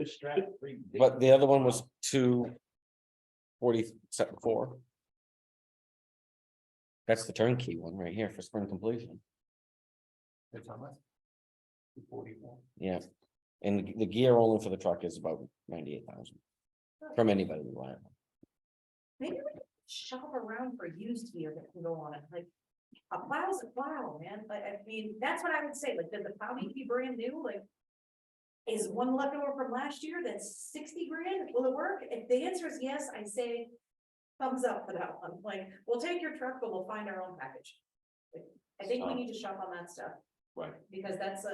Speaker 3: but the other one was 247.4. That's the turnkey one right here for spring completion.
Speaker 8: It's how much? 244.
Speaker 3: Yeah, and the gear only for the truck is about 98,000 from anybody reliable.
Speaker 6: Maybe we could shop around for used gear that can go on it, like, a plow's a plow, man, like, I mean, that's what I would say, like, does the plow need to be brand new, like? Is one left over from last year that's 60 grand, will it work? If the answer is yes, I say thumbs up for that one, like, we'll take your truck, but we'll find our own package. Like, I think we need to shop on that stuff.
Speaker 1: Right.
Speaker 6: Because that's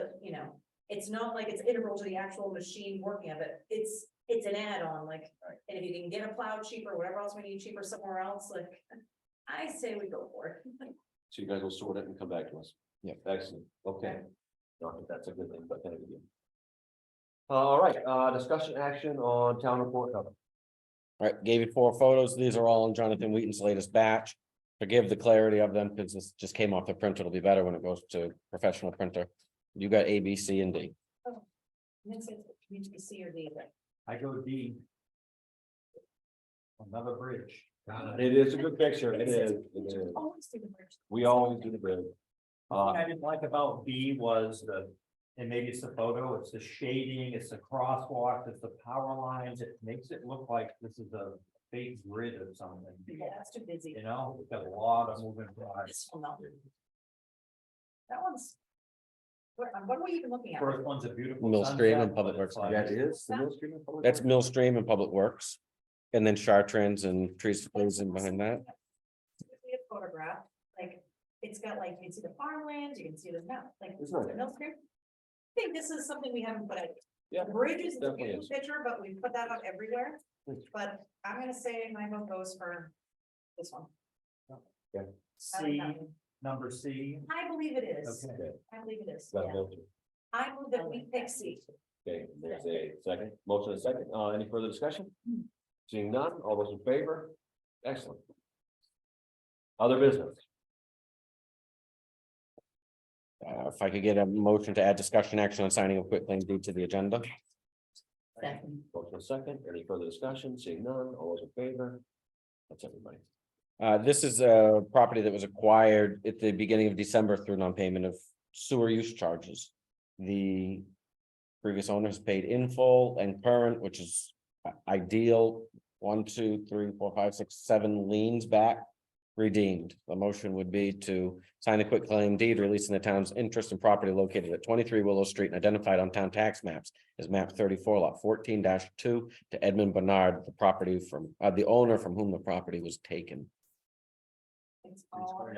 Speaker 6: it's not like it's integral to the actual machine working of it, it's an add-on, like, and if you can get a plow cheaper, whatever else we need cheaper somewhere else, like, I say we go for it.
Speaker 1: So you guys will sort it and come back to us.
Speaker 3: Yeah.
Speaker 1: Excellent, okay. Not that that's a good thing, but thank you. All right, discussion action on town report cover.
Speaker 3: All right, gave you 4 photos. These are all in Jonathan Wheaton's latest batch. Forgive the clarity of them because this just came off the printer. It'll be better when it goes to professional printer. You got A, B, C, and D.
Speaker 6: Needs to be C or D, but
Speaker 8: I go D. On Another bridge.
Speaker 1: It is a good picture, it is, it is.
Speaker 6: Always do the bridge.
Speaker 1: We always do the bridge.
Speaker 8: What I didn't like about B was and maybe it's the photo, it's the shading, it's the crosswalk, it's the power lines, it makes it look like this is a big grid or something.
Speaker 6: Yeah, that's too busy.
Speaker 8: You know, we've got a lot of moving parts.
Speaker 6: This one, no. That one's. What are we even looking at?
Speaker 8: First one's a beautiful.
Speaker 3: Millstream
Speaker 8: sunset,
Speaker 3: and Public
Speaker 8: but it's
Speaker 3: Works.
Speaker 8: like-
Speaker 1: That is the Mill Street. Public
Speaker 3: That's
Speaker 1: Works?
Speaker 3: Millstream and Public Works. And then Chartrans and Trees Frozen behind that.
Speaker 6: We have photograph, like, it's got like, you can see the farmlands, you can see the map, like,
Speaker 1: It's not-
Speaker 6: Mill Stream. I think this is something we haven't put out.
Speaker 1: Yeah,
Speaker 6: The bridge is a
Speaker 1: definitely
Speaker 6: beautiful
Speaker 1: is.
Speaker 6: picture, but we put that out everywhere.
Speaker 1: Hmm.
Speaker 6: But I'm gonna say my vote goes for this one. I like
Speaker 8: C,
Speaker 6: that one.
Speaker 8: number C.
Speaker 6: I believe it is.
Speaker 8: Okay.
Speaker 6: I believe it is.
Speaker 1: Got a
Speaker 6: Yeah.
Speaker 1: motion.
Speaker 6: I move that we pick C.
Speaker 1: Okay, there's a second, motion and a second, any further discussion? Seeing none, all those in favor? Excellent. Other business,
Speaker 3: If I could get a motion to add discussion action on signing of quitclaim deed to the agenda.
Speaker 10: Second.
Speaker 1: motion and a second, any further discussion? Seeing none, all those in favor? That's everybody.
Speaker 3: This is a property that was acquired at the beginning of December through non-payment of sewer use charges. The previous owners paid in full and current, which is ideal. 1, 2, 3, 4, 5, 6, 7 liens back redeemed. The motion would be to sign the quitclaim deed releasing the town's interest in property located at 23 Willow Street and identified on town tax maps as map 34 lot 14-2 to Edmund Bernard, the property from the owner from whom the property was taken.
Speaker 6: It's all.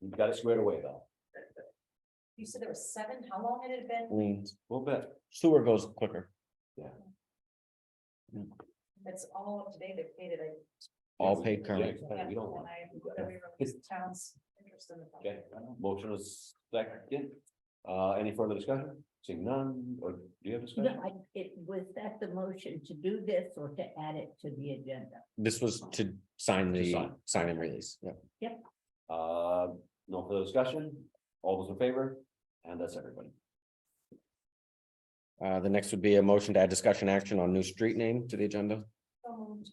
Speaker 1: You got it squared away though,
Speaker 6: You said there was 7, how long had it been?
Speaker 3: Liens.
Speaker 1: a little bit.
Speaker 3: Sewer goes quicker.
Speaker 6: It's all up to date, they've paid it.
Speaker 3: All paid
Speaker 1: Yeah,
Speaker 3: current.
Speaker 1: we don't want.
Speaker 6: And I move that we release the town's interest in the.
Speaker 1: Okay, motion is second, any further discussion? Seeing none, or do you have
Speaker 10: No,
Speaker 1: discussion?
Speaker 10: was that the motion to do this or to add it to the agenda?
Speaker 3: This was to sign
Speaker 1: To
Speaker 3: the
Speaker 1: sign.
Speaker 3: sign and release. Yeah.
Speaker 1: No further discussion, all those in favor, and that's everybody.
Speaker 3: The next would be a motion to add discussion action on new street name to the agenda.
Speaker 6: So moved.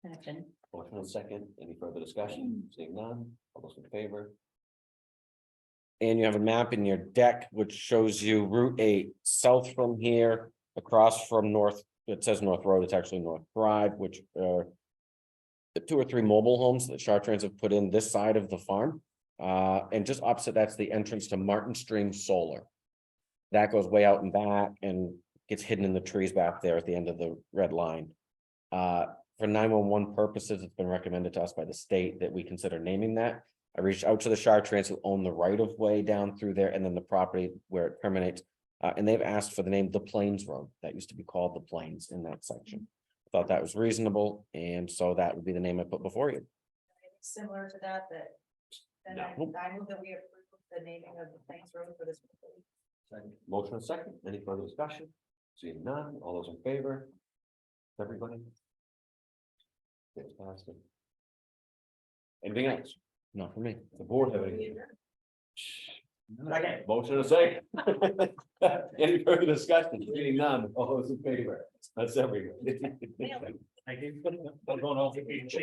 Speaker 10: Second.
Speaker 1: Motion and second, any further discussion? Seeing none, all those in favor?
Speaker 3: And you have a map in your deck which shows you Route 8 south from here, across from North, it says North Road, it's actually North Drive, which the 2 or 3 mobile homes that Chartrans have put in this side of the farm. And just opposite, that's the entrance to Martin Stream Solar. That goes way out and back and gets hidden in the trees back there at the end of the red line. For 911 purposes, it's been recommended to us by the state that we consider naming that. I reached out to the Chartrans who own the right of way down through there and then the property where it terminates. And they've asked for the name The Plains Road. That used to be called The Plains in that section. Thought that was reasonable, and so that would be the name I put before you.
Speaker 6: Similar to that, then I move that we approve the naming of the Plains Road for this.
Speaker 1: Motion and second, any further discussion? Seeing none, all those in favor? Everybody? It's passed. Anything else?
Speaker 3: Not for me.
Speaker 1: The board have anything?
Speaker 8: Second.
Speaker 1: Motion and second. Any further discussion? Seeing none, all those in favor? That's everybody.
Speaker 8: Thank you. I'm going off the beach.